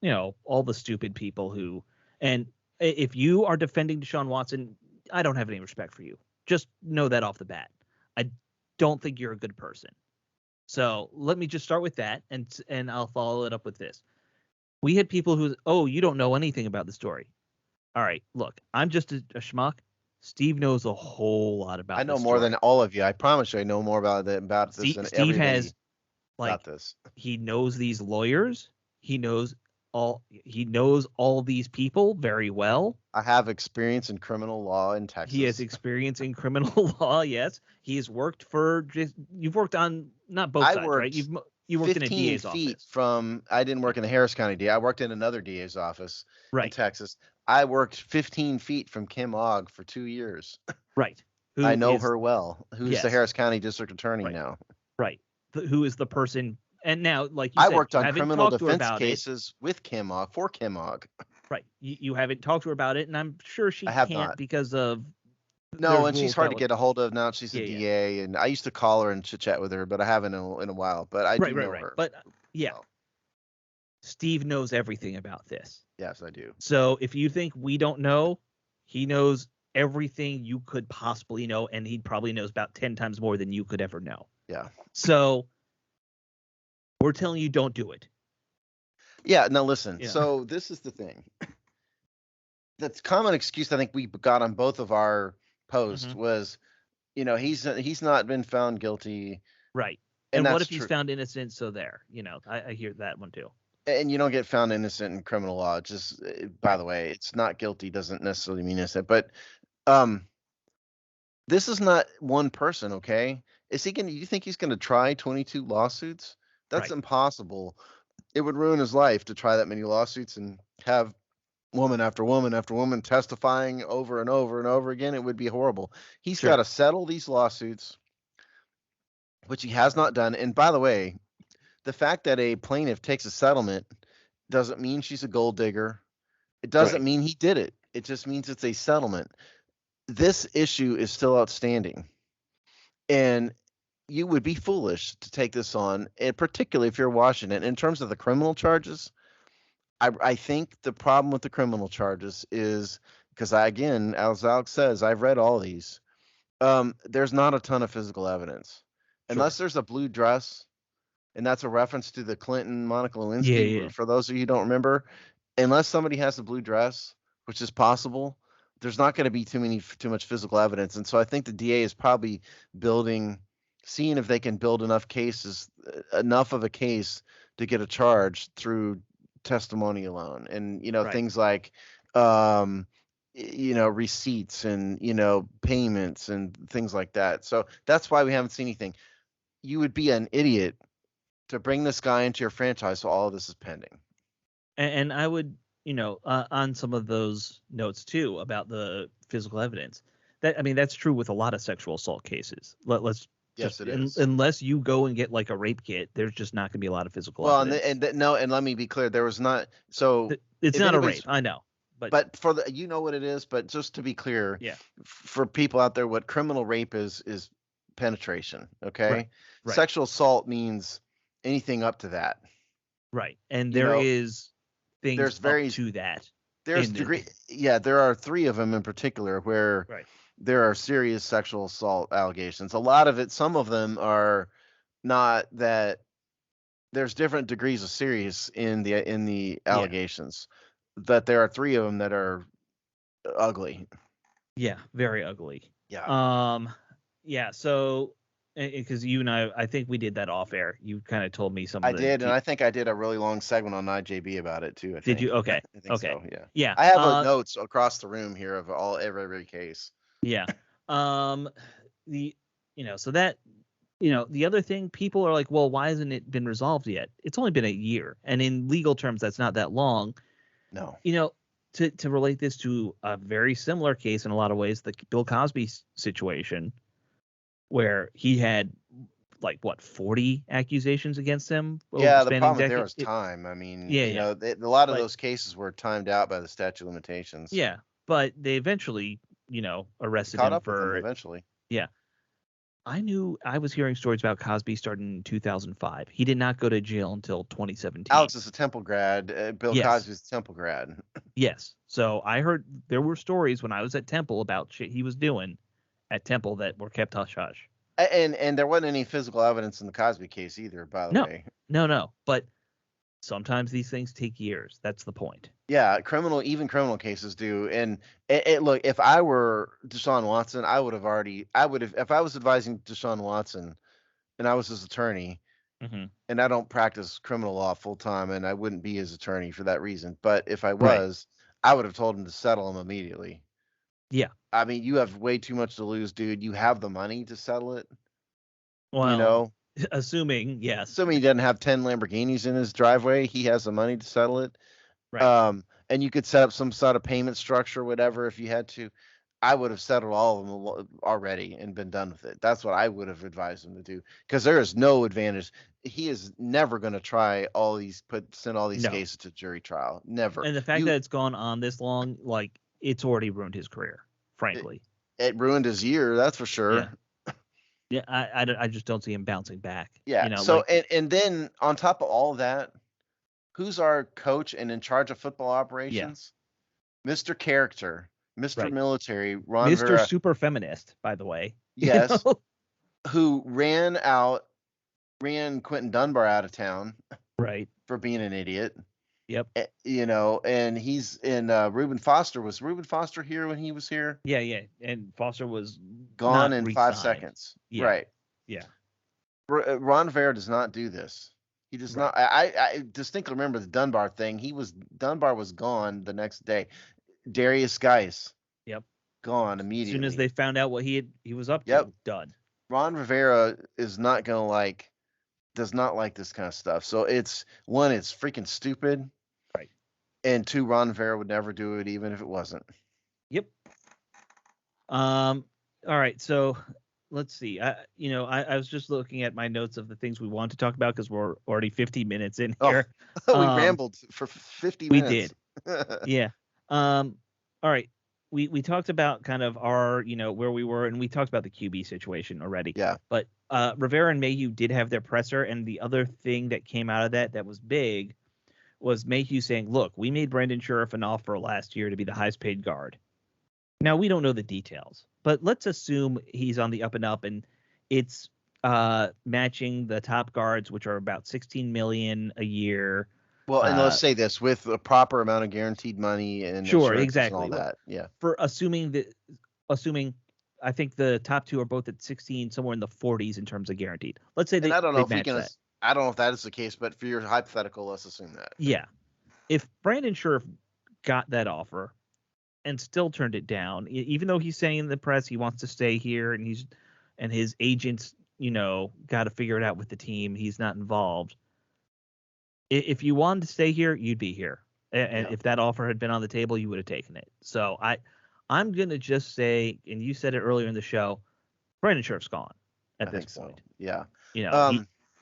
all the stupid people who, and if you are defending Deshaun Watson, I don't have any respect for you. Just know that off the bat. I don't think you're a good person. So let me just start with that, and I'll follow it up with this. We had people who, you don't know anything about the story. All right, look, I'm just a schmuck. Steve knows a whole lot about. I know more than all of you. I promise you, I know more about this than Steve has. About this, he knows these lawyers. He knows all these people very well. I have experience in criminal law in Texas. He has experience in criminal law. Yes, he has worked you've worked on not both sides, right? You worked in a DA's office. I didn't work in the Harris County DA. I worked in another DA's office in Texas. I worked 15 feet from Kim Ogg for 2 years. Right. I know her well. Who's the Harris County District Attorney now? Right. Who is the person? And now, like you said, I worked on criminal defense cases with Kim Ogg, for Kim Ogg. Right. You haven't talked to her about it, and I'm sure she can't because of. No, and she's hard to get a hold of now. She's a DA, and I used to call her and chit chat with her, but I haven't in a while. But I do know her. But Steve knows everything about this. Yes, I do. So if you think we don't know, he knows everything you could possibly know, and he probably knows about 10 times more than you could ever know. Yeah. So we're telling you, don't do it. Yeah. Now listen. Yeah. So this is the thing. That's common excuse I think we got on both of our posts was, he's not been found guilty. Right. And what if he's found innocent? So there, I hear that one too. And you don't get found innocent in criminal law. Just, by the way, it's not guilty doesn't necessarily mean innocent. But this is not one person, okay? You think he's going to try 22 lawsuits? That's impossible. It would ruin his life to try that many lawsuits and have woman after woman after woman testifying over and over and over again. It would be horrible. He's got to settle these lawsuits, which he has not done. And by the way, the fact that a plaintiff takes a settlement doesn't mean she's a gold digger. It doesn't mean he did it. It just means it's a settlement. This issue is still outstanding. And you would be foolish to take this on, and particularly if you're Washington. In terms of the criminal charges, I think the problem with the criminal charges is because again, as Alex says, I've read all these. There's not a ton of physical evidence. Unless there's a blue dress, and that's a reference to the Clinton Monica Lewinsky. Yeah. For those of you who don't remember, unless somebody has a blue dress, which is possible, there's not going to be too much physical evidence. And so I think the DA is probably seeing if they can build enough of a case to get a charge through testimony alone. And, things like, receipts and, payments and things like that. So that's why we haven't seen anything. You would be an idiot to bring this guy into your franchise while all of this is pending. And I would, on some of those notes too about the physical evidence, that's true with a lot of sexual assault cases. Yes, it is. Unless you go and get like a rape kit, there's just not going to be a lot of physical evidence. And let me be clear, there was not. So it's not a rape, I know, but for what it is. But just to be clear, for people out there, what criminal rape is penetration. Okay, right. Sexual assault means anything up to that. Right, and there is things up to that. There's degree. Yeah, there are 3 of them in particular where. Right. There are serious sexual assault allegations. A lot of it, some of them are not that. There's different degrees of serious in the allegations. That there are 3 of them that are ugly. Yeah, very ugly. Yeah. Yeah. So, because you and I think we did that off air. You kind of told me something. I did, and I think I did a really long segment on IJB about it too. Did you? Okay. I think okay. So, yeah. Yeah. I have notes across the room here of every case. Yeah. So that, the other thing, people are like, well, why hasn't it been resolved yet? It's only been a year. And in legal terms, that's not that long. No. To relate this to a very similar case in a lot of ways, the Bill Cosby situation, where he had 40 accusations against him. Yeah, the problem there was time. I mean, a lot of those cases were timed out by the statute of limitations. Yeah, but they eventually, arrested him for eventually. Yeah. I was hearing stories about Cosby starting in 2005. He did not go to jail until 2017. Alex is a Temple grad. Bill Cosby's a Temple grad. Yes. So I heard there were stories when I was at Temple about shit he was doing at Temple that were kept hush hush. And there wasn't any physical evidence in the Cosby case either, by the way. No. But sometimes these things take years. That's the point. Yeah, even criminal cases do. And look, if I were Deshaun Watson, if I was advising Deshaun Watson and I was his attorney, and I don't practice criminal law full time, and I wouldn't be his attorney for that reason. But if I was, I would have told him to settle him immediately. Yeah. I mean, you have way too much to lose, dude. You have the money to settle it. Well, assuming he doesn't have 10 Lamborghinis in his driveway, he has the money to settle it. Right. And you could set up some sort of payment structure, whatever, if you had to. I would have settled all of them already and been done with it. That's what I would have advised him to do, because there is no advantage. He is never going to try send all these cases to jury trial. Never. And the fact that it's gone on this long, it's already ruined his career, frankly. It ruined his year, that's for sure. Yeah, I just don't see him bouncing back. Yeah. And then on top of all of that, who's our coach and in charge of football operations? Yeah. Mr. Character, Mr. Military, Ron Mr. Rivera, Super Feminist, by the way. Yes. Who ran Quentin Dunbar out of town. Right. For being an idiot. Yep. And he's in Reuben Foster. Was Reuben Foster here when he was here? Yeah. And Foster was gone in 5 seconds. Yeah. Right. Yeah. Ron Rivera does not do this. He does not. I distinctly remember the Dunbar thing. Dunbar was gone the next day. Darius Geis. Yep. Gone immediately. As soon as they found out what he was up to, done. Ron Rivera is not does not like this kind of stuff. So it's freaking stupid. Right. And 2, Ron Rivera would never do it even if it wasn't. Yep. All right. So let's see. I was just looking at my notes of the things we want to talk about because we're already 50 minutes in Oh, here. we rambled for 50 We minutes. did. Yeah. All right. We talked about kind of our, where we were, and we talked about the QB situation already. Yeah. But Rivera and Mayhew did have their presser, and the other thing that came out of that was big was Mayhew saying, "Look, we made Brandon Sheriff an offer last year to be the highest paid guard. Now we don't know the details, but let's assume he's on the up and up, and it's matching the top guards, which are about 16 million a year." Well, and let's Uh, say this with a proper amount of guaranteed money and sure, insurances and all exactly. that. Yeah. For assuming, I think the top two are both at 16, somewhere in the 40s in terms of guaranteed. Let's say And I don't know they if we match can, that. I don't know if that is the case, but for your hypothetical, let's assume that. Yeah. If Brandon Scherf got that offer and still turned it down, even though he's saying in the press he wants to stay here and his agents, got to figure it out with the team. He's not involved. If you wanted to stay here, you'd be here. And Yeah. if that offer had been on the table, you would have taken it. So I'm going to just say, and you said it earlier in the show, Brandon Scherf's gone I at this think so. point. Yeah.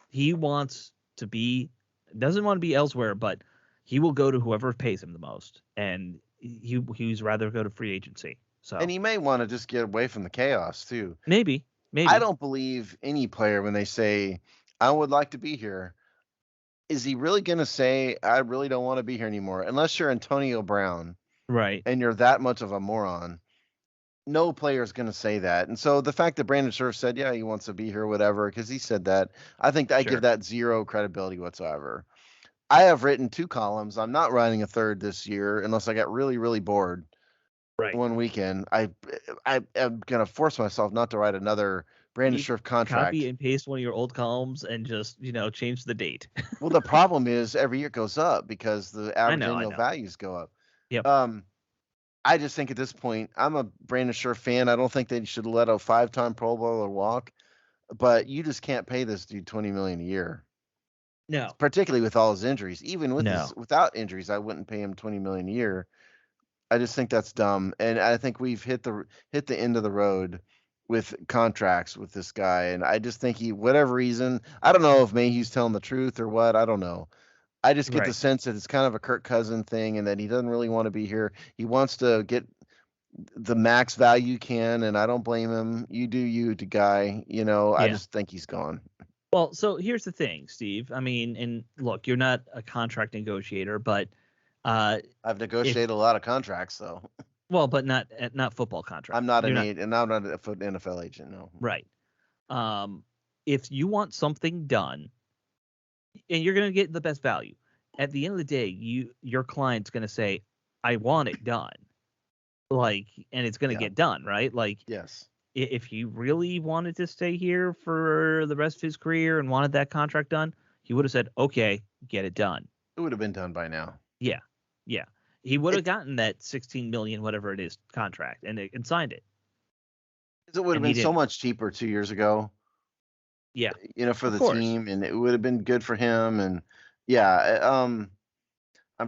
He wants to doesn't want to be elsewhere, but he will go to whoever pays him the most, and he's rather go to free agency. So And he may want to just get away from the chaos too. maybe I don't believe any player when they say, I would like to be here. Is he really going to say, I really don't want to be here anymore? Unless you're Antonio Brown right. and you're that much of a moron. No player is going to say that. And so the fact that Brandon Scherf said, yeah, he wants to be here, whatever, because he said that, I think I give that zero credibility whatsoever. I have written 2 columns. I'm not writing a third this year unless I get really, really bored. Right. One weekend. I am gonna force myself not to write another Brandon Scherf contract. Copy and paste one of your old columns and just change the date. Well, the problem is every year it goes up because the average I annual know. values go up. Yep. I just think at this point, I'm a Brandon Scherf fan. I don't think they should let a 5-time Pro Bowler walk, but you just can't pay this dude $20 million a year. No. Particularly with all his injuries. Even with without injuries, I wouldn't pay him $20 million a year. I just think that's dumb, and I think we've hit the end of the road with contracts with this guy. And I just think whatever reason, I don't know if Mayhew's telling the truth or what. I don't know. I just get the sense that it's kind of a Kirk Cousins thing, and that he doesn't really want to be here. He wants to get the max value he can, and I don't blame him. You do you, the guy. I just think he's gone. Well, so here's the thing, Steve. I mean, and look, you're not a contract negotiator, but I've negotiated a lot of contracts, though. Well, but not football contracts. I'm not and I'm not an NFL agent, no. Right. If you want something done, and you're going to get the best value, at the end of the day, your client's going to say, "I want it done," and it's going to get done, right? Yes. If he really wanted to stay here for the rest of his career and wanted that contract done, he would have said, "Okay, get it done." It would have been done by now. Yeah. He would have gotten that 16 million, whatever it is, contract and signed it. It would have been so much cheaper 2 years ago. Yeah. For the team, and it would have been good for him. And I'm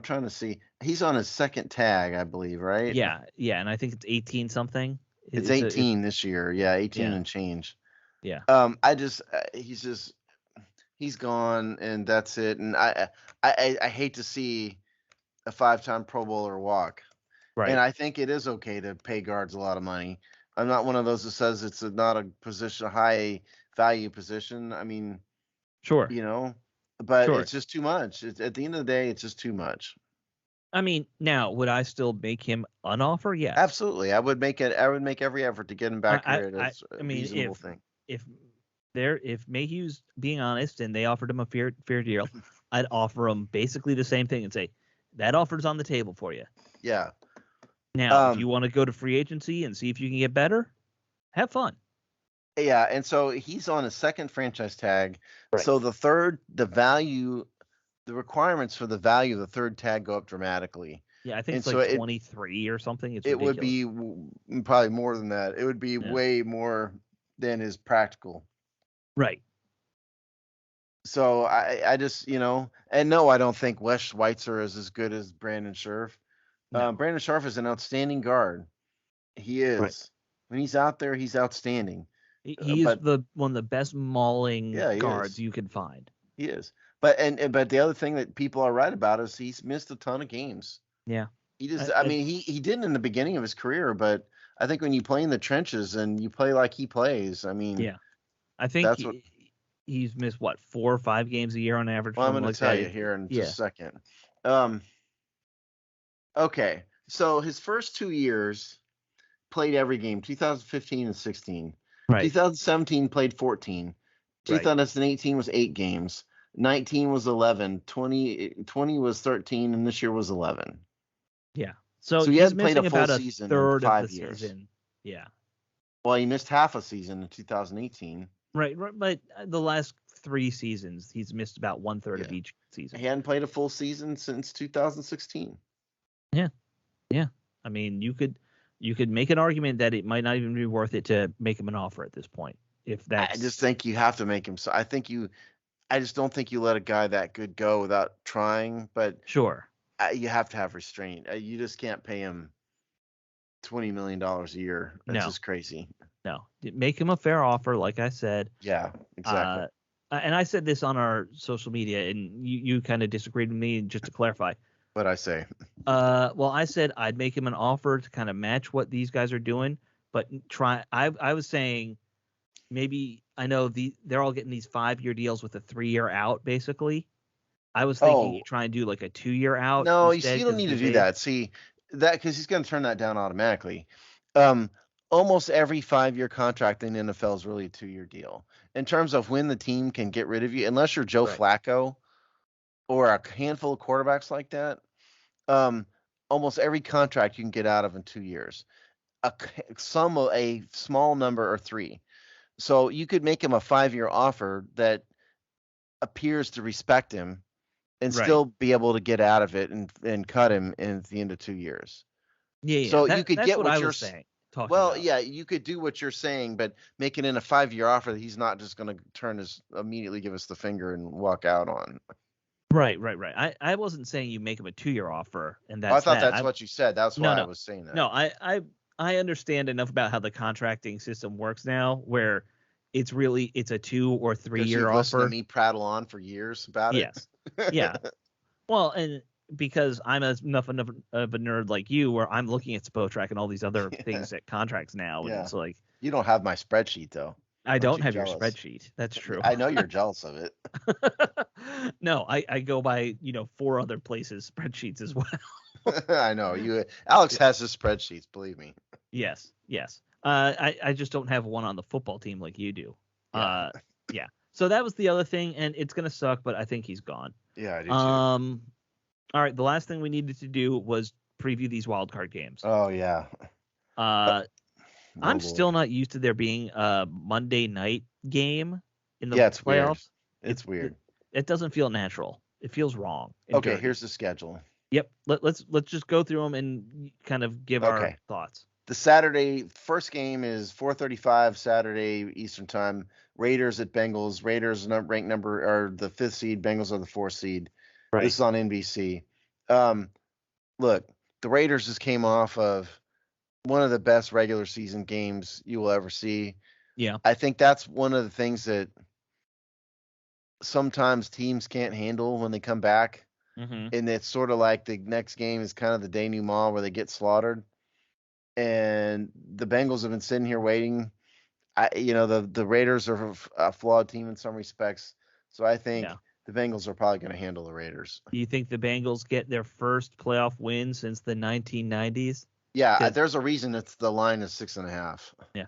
trying to see. He's on his second tag, I believe, right? Yeah. And I think it's 18 something. It's 18 this year. Yeah, 18 and change. Yeah. He's gone, and that's it. And I hate to see a 5-time Pro Bowler walk. Right. And I think it is okay to pay guards a lot of money. I'm not one of those that says it's not a high value position. I mean, sure. But it's just too much. At the end of the day, it's just too much. I mean, now would I still make him an offer? Yes, absolutely. I would make every effort to get him back here. It's a reasonable thing. If Mayhew's being honest and they offered him a fair deal, I'd offer him basically the same thing and say that offer's on the table for you. Yeah. Now, if you want to go to free agency and see if you can get better, have fun. Yeah, and so he's on a second franchise tag. Right. So the requirements for the value of the third tag go up dramatically. Yeah, I think it's like 23 or something. It's ridiculous. Would be probably more than that. It would be way more than is practical. Right. So I just, and no, I don't think Wes Schweitzer is as good as Brandon Scherf. No. Brandon Scherf is an outstanding guard. He is. Right. When he's out there, he's outstanding. He's but the one of the best mauling yeah, he guards is. you can find. He is. But the other thing that people are right about is he's missed a ton of games. Yeah. He just, I mean, he didn't in the beginning of his career, but I think when you play in the trenches and you play like he plays, I mean, Yeah. I think that's what. he's missed, what, 4 or 5 games a year on average, Well, I'm something going to like tell that. you here in just Yeah. a second. Um, okay, so his first 2 years played every game, 2015 and 16. Right. 2017 played 14. Right. 2018 was 8 games. 19 was 11. 20 was 13, and this year was 11. Yeah. So So he he's hasn't played a missing full about a season in third of the 5 years. season. Yeah. Well, he missed half a season in 2018. Right. But the last 3 seasons, he's missed about 1/3 of Yeah. each season. He hadn't played a full season since 2016. Yeah. Yeah. I mean, you could make an argument that it might not even be worth it to make him an offer at this point. If that's I just think you have to make him. So I just don't think you let a guy that good go without trying. But sure. you have to have restraint. You just can't pay him $20 million a year. That's No. just crazy. No. Make him a fair offer, like I said. Yeah, exactly. And I said this on our social media, and you kind of disagreed with me. Just to clarify, What'd I say? well, I said I'd make him an offer to kind of match what these guys are doing, but try. I was saying maybe, I know they're all getting these 5-year deals with a 3-year out, basically. I was thinking you try and do like a 2-year out No, you instead. see, you don't need to do that. See that because he's going to turn that down automatically. Almost every 5-year contract in the NFL is really a 2-year deal. In terms of when the team can get rid of you, unless you're Joe Flacco or a handful of quarterbacks like that, almost every contract you can get out of in 2 years. A small number or 3. So you could make him a 5-year offer that appears to respect him and still be able to get out of it and cut him in the end of 2 years. Yeah. So you could that's get what what I you're was saying. Well, yeah, you could do what you're saying, but make it in a 5-year offer that he's not just going to immediately give us the finger and walk out on. Right. I wasn't saying you make him a 2-year offer, and that's I thought that. that's what you said. That's why I was saying that. No, I understand enough about how the contracting system works now, where it's a 2 or 3-year offer. Listened to me prattle on for years about it. Yes. Yeah. Well, and because I'm enough of a nerd like you, where I'm looking at Spotrac and all these other things at contracts now, and it's like, you don't have my spreadsheet though. I don't have your spreadsheet. That's true. I know you're jealous of it. No, I go by 4 other places spreadsheets as well. I know Alex has his spreadsheets, believe me. Yes. I just don't have one on the football team like you do. Yeah. So that was the other thing, and it's gonna suck, but I think he's gone. Yeah, I do too. All right, the last thing we needed to do was preview these wildcard games. Oh yeah. I'm still not used to there being a Monday night game in the it's playoffs. Weird. It's weird. It doesn't feel natural. It feels wrong. Okay, dirty. here's the schedule. Yep. Let's just go through them and kind of give our thoughts. The Saturday first game is 4:35 Saturday Eastern Time. Raiders at Bengals. Raiders ranked are the 5th seed. Bengals are the 4th seed. Right. This is on NBC. Look, the Raiders just came off of one of the best regular season games you will ever see. Yeah. I think that's one of the things that sometimes teams can't handle when they come back. Mm-hmm. And it's sort of like the next game is kind of the denouement where they get slaughtered. And the Bengals have been sitting here waiting. The Raiders are a flawed team in some respects. So I think the Bengals are probably going to handle the Raiders. Do you think the Bengals get their first playoff win since the 1990s? Yeah, there's a reason the line is 6.5. Yeah.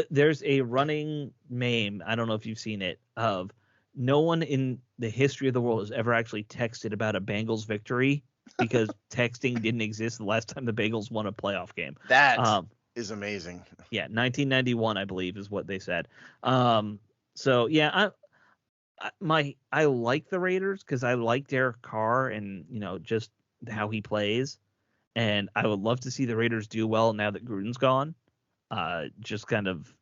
There's a running meme, I don't know if you've seen it, of no one in the history of the world has ever actually texted about a Bengals victory because texting didn't exist the last time the Bengals won a playoff game. That is amazing. Yeah, 1991, I believe, is what they said. So yeah, I like the Raiders because I like Derek Carr and just how he plays, and I would love to see the Raiders do well now that Gruden's gone. Just kind of,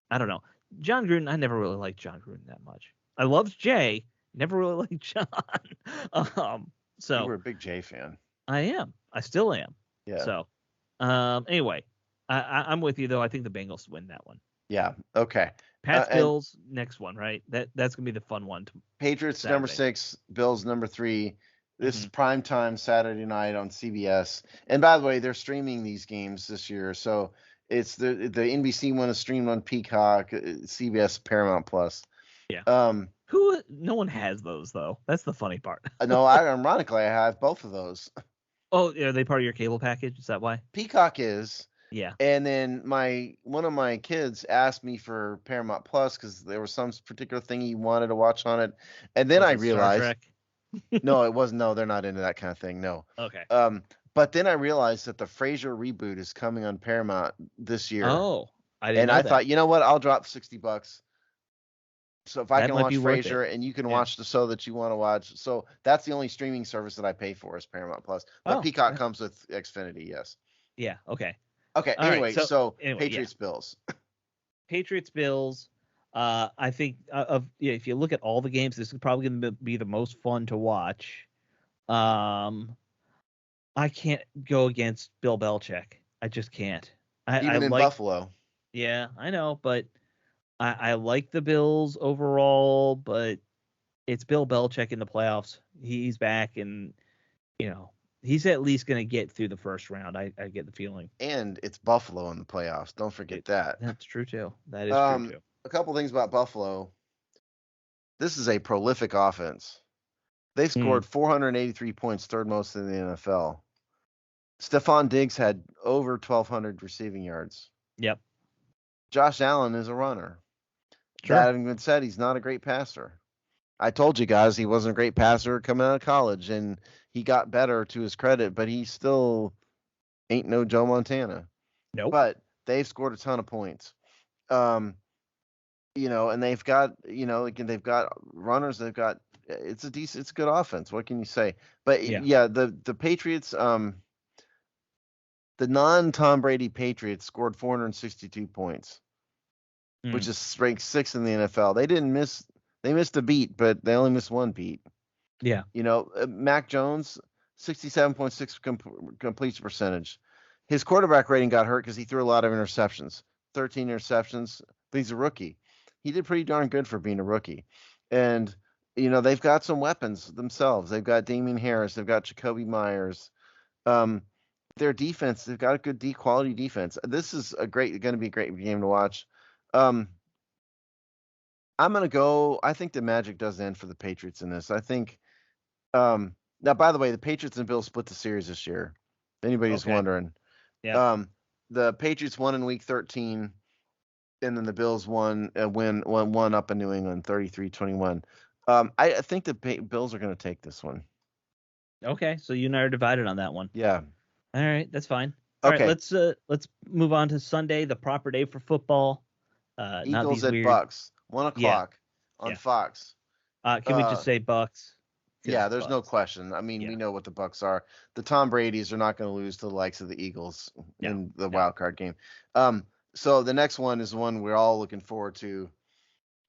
I don't know, John Gruden. I never really liked John Gruden that much. I loved Jay, never really liked John. So you were a big Jay fan. I am. I still am. Yeah. So, anyway, I'm with you though. I think the Bengals win that one. Yeah. Okay. Pats And Bills next one, right? That's gonna be the fun one. Patriots number Saturday. 6, Bills number 3. This is Mm-hmm. prime time Saturday night on CBS. And by the way, they're streaming these games this year, so it's the NBC one is streamed on Peacock, CBS, Paramount Plus. Yeah. Um, No one has those though. That's the funny part. no, ironically, I have both of those. Oh, are they part of your cable package? Is that why? Peacock is, Yeah. and then one of my kids asked me for Paramount Plus because there was some particular thing he wanted to watch on it, and then Was I it Star realized. Trek? No, it wasn't. No, they're not into that kind of thing. No. Okay. But then I realized that the Frasier reboot is coming on Paramount this year, Oh, I didn't and know I that. thought, you know what? I'll drop $60. So if I That can might watch be worth it. Frasier and you can Yeah. watch the show that you want to watch, so that's the only streaming service that I pay for is Paramount Plus. But Oh, Peacock comes with Xfinity, yes. yeah. Okay. Okay. All right. Anyway, so Anyway, Patriots Bills. Patriots Bills. I think if you look at all the games, this is probably going to be the most fun to watch. I can't go against Bill Belichick. I just can't. I Even in like, Buffalo. yeah, I know, but I like the Bills overall, but it's Bill Belichick in the playoffs. He's back, and he's at least going to get through the first round. I get the feeling. And it's Buffalo in the playoffs. Don't forget that. That's true too. That is true too. A couple things about Buffalo. This is a prolific offense. They've Hmm. scored 483 points, third most in the NFL. Stephon Diggs had over 1,200 receiving yards. Yep. Josh Allen is a runner. Sure. That having been said, he's not a great passer. I told you guys he wasn't a great passer coming out of college, and he got better to his credit, but he still ain't no Joe Montana. Nope. But they've scored a ton of points. And they've got, they've got runners. They've got it's a good offense. What can you say? But yeah, the Patriots, the non-Tom Brady Patriots scored 462 points, which is ranked 6th in the NFL. They missed a beat, but they only missed one beat. Yeah. Mac Jones, 67.6 completion percentage. His quarterback rating got hurt because he threw a lot of interceptions. 13 interceptions. But he's a rookie. He did pretty darn good for being a rookie. And, they've got some weapons themselves. They've got Damian Harris. They've got Jacoby Myers. Their defense, they've got a good quality defense. This is going to be a great game to watch. I'm going to go. I think the magic does end for the Patriots in this. I think. Now, by the way, the Patriots and Bills split the series this year. If anybody's wondering. Yeah. The Patriots won in Week 13, and then the Bills won up in New England, 33-21. I think the Bills are going to take this one. Okay, so you and I are divided on that one. Yeah. All right, that's fine. All right, let's move on to Sunday, the proper day for football. Eagles at Bucks, 1:00 on Fox. Can we just say Bucks? Yeah, there's no question. I mean, we know what the Bucks are. The Tom Bradys are not going to lose to the likes of the Eagles in the wild card game. So the next one is one we're all looking forward to.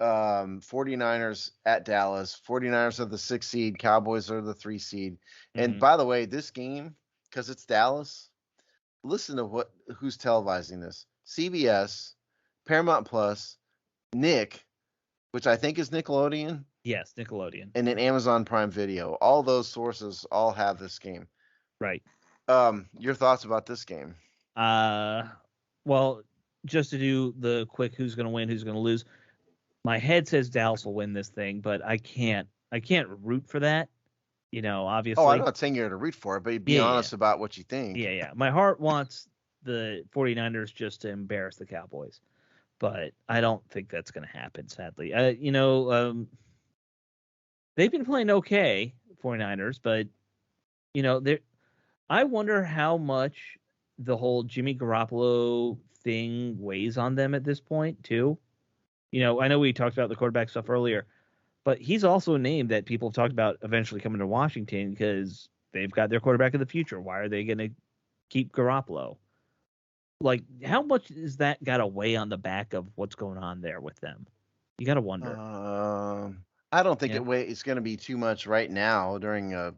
49ers at Dallas. 49ers are the 6th seed. Cowboys are the 3 seed. Mm-hmm. And by the way, this game, because it's Dallas, listen to who's televising this. CBS, Paramount Plus, Nick, which I think is Nickelodeon. Yes, Nickelodeon. And then Amazon Prime Video. All those sources all have this game. Right. Your thoughts about this game? Well, just to do the quick who's going to win, who's going to lose. My head says Dallas will win this thing, but I can't root for that. Obviously. Oh, I'm not saying you're to root for it, but be honest about what you think. Yeah. My heart wants the 49ers just to embarrass the Cowboys, but I don't think that's going to happen, sadly. They've been playing okay, 49ers, but I wonder how much the whole Jimmy Garoppolo thing weighs on them at this point too. I know we talked about the quarterback stuff earlier, but he's also a name that people have talked about eventually coming to Washington because they've got their quarterback of the future. Why are they going to keep Garoppolo? Like, how much is that got to weigh on the back of what's going on there with them? You got to wonder. I don't think it's going to be too much right now during a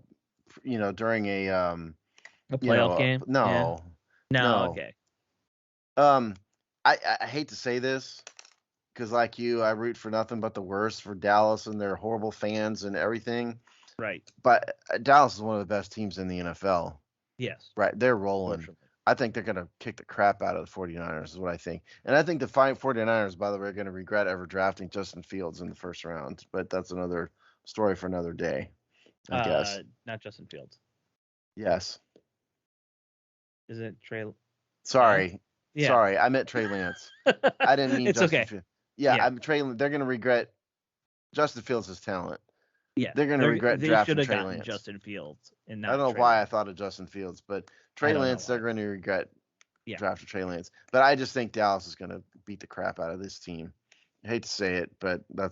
playoff game. No. No. Okay. I hate to say this because, like you, I root for nothing but the worst for Dallas and their horrible fans and everything. Right. But Dallas is one of the best teams in the NFL. Yes. Right. They're rolling. I think they're going to kick the crap out of the 49ers is what I think. And I think the 49ers, by the way, are going to regret ever drafting Justin Fields in the first round. But that's another story for another day, I guess. Not Justin Fields. Yes. Is it Trey? Sorry. Yeah. Sorry. I meant Trey Lance. I didn't mean it's Justin okay. Fields. Yeah. I'm Trey. They're going to regret Justin Fields' talent. Yeah, they're going to regret drafting Trey Lance. Justin Fields, and not I don't know Trey why Lance. I thought of Justin Fields, but Trey Lance, they're going to regret drafting Trey Lance. But I just think Dallas is going to beat the crap out of this team. I hate to say it, but I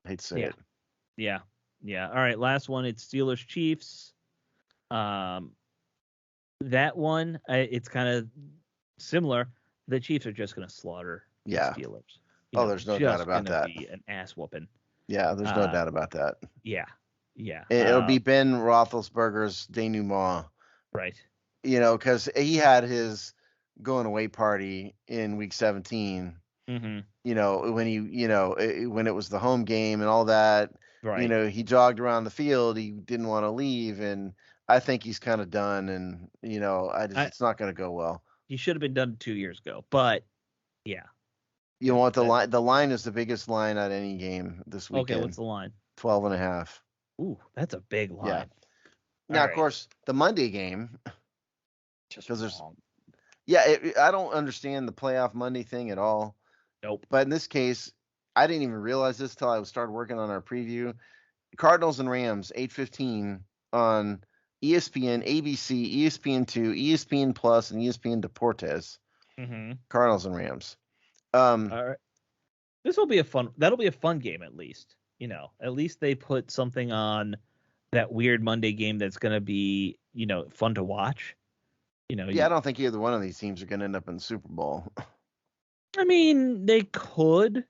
hate to say it. Yeah. All right, last one. It's Steelers Chiefs. That one, it's kind of similar. The Chiefs are just going to slaughter the Steelers. There's no doubt about that. Be an ass whooping. Yeah, there's no doubt about that. Yeah. It'll be Ben Roethlisberger's denouement. Right. Because he had his going away party in week 17. Mm-hmm. When it was the home game and all that. Right. He jogged around the field. He didn't want to leave, and I think he's kind of done. And it's not going to go well. He should have been done 2 years ago, but yeah. You know what, the line? The line is the biggest line at any game this weekend. Okay, what's the line? 12.5. Ooh, that's a big line. Yeah. Now, of course, the Monday game. Because there's. I don't understand the playoff Monday thing at all. Nope. But in this case, I didn't even realize this till I started working on our preview. Cardinals and Rams, 8:15 on ESPN, ABC, ESPN2, ESPN Plus, and ESPN Deportes. Mm-hmm. Cardinals and Rams. All right. That'll be a fun game at least. At least they put something on that weird Monday game that's going to be, fun to watch. I don't think either one of these teams are going to end up in the Super Bowl. I mean, they could.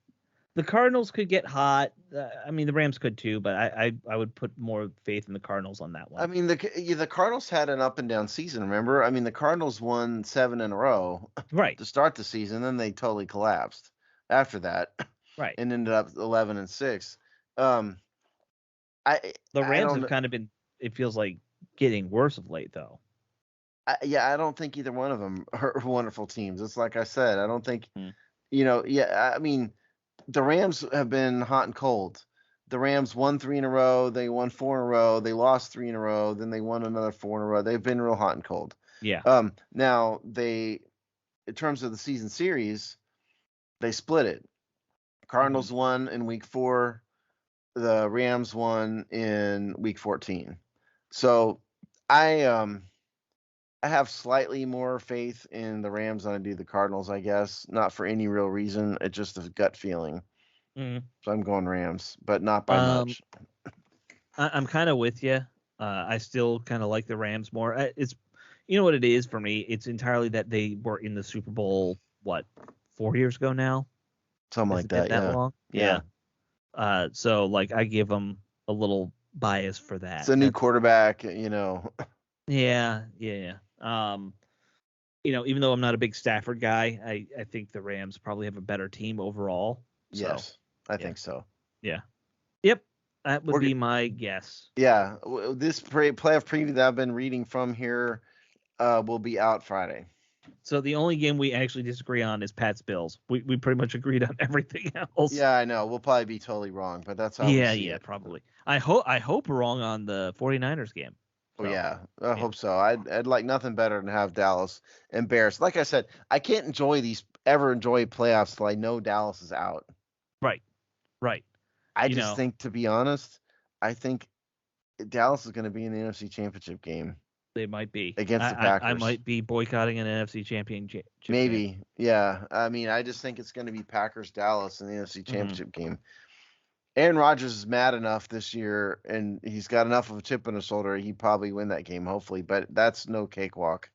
The Cardinals could get hot. The Rams could too, but I would put more faith in the Cardinals on that one. I mean, the Cardinals had an up and down season, remember? I mean, the Cardinals won 7 in a row to start the season, then they totally collapsed after that. Right. And ended up 11-6. The Rams have kind of been, it feels like, getting worse of late, though. I don't think either one of them are wonderful teams. It's like I said, I don't think, the Rams have been hot and cold. The Rams won 3 in a row. They won 4 in a row. They lost 3 in a row. Then they won another 4 in a row. They've been real hot and cold. Yeah. Now in terms of the season series, they split it. Cardinals won in week 4. The Rams won in week 14. So I have slightly more faith in the Rams than I do the Cardinals, I guess. Not for any real reason. It's just a gut feeling. Mm. So I'm going Rams, but not by much. I'm kind of with you. I still kind of like the Rams more. It's, what it is for me? It's entirely that they were in the Super Bowl, 4 years ago now? Something like that, yeah. Long? Yeah. So, I give them a little bias for that. It's a new quarterback, Yeah. Even though I'm not a big Stafford guy, I think the Rams probably have a better team overall. So, yes, I think so. Yeah. Yep. That would be my guess. Yeah. This playoff preview that I've been reading from here will be out Friday. So the only game we actually disagree on is Pat's Bills. We pretty much agreed on everything else. Yeah, I know. We'll probably be totally wrong, but that's how we see it. Probably. I hope we're wrong on the 49ers game. So, I hope so. I'd like nothing better than have Dallas embarrassed. Like I said, I can't enjoy playoffs till I know Dallas is out. Right. I just think, to be honest, I think Dallas is going to be in the NFC Championship game. They might be against the Packers. I might be boycotting an NFC Championship. Maybe, yeah. I just think it's going to be Packers-Dallas in the NFC Championship game. Aaron Rodgers is mad enough this year, and he's got enough of a chip on his shoulder. He'd probably win that game, hopefully, but that's no cakewalk.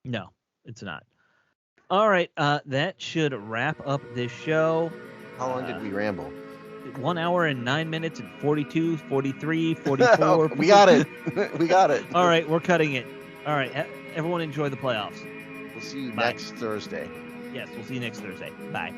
No, it's not. All right, that should wrap up this show. How long did we ramble? 1 hour and 9 minutes and 42, 43, 44. We got it. We got it. All right, we're cutting it. All right, everyone enjoy the playoffs. We'll see you next Thursday. Yes, we'll see you next Thursday. Bye.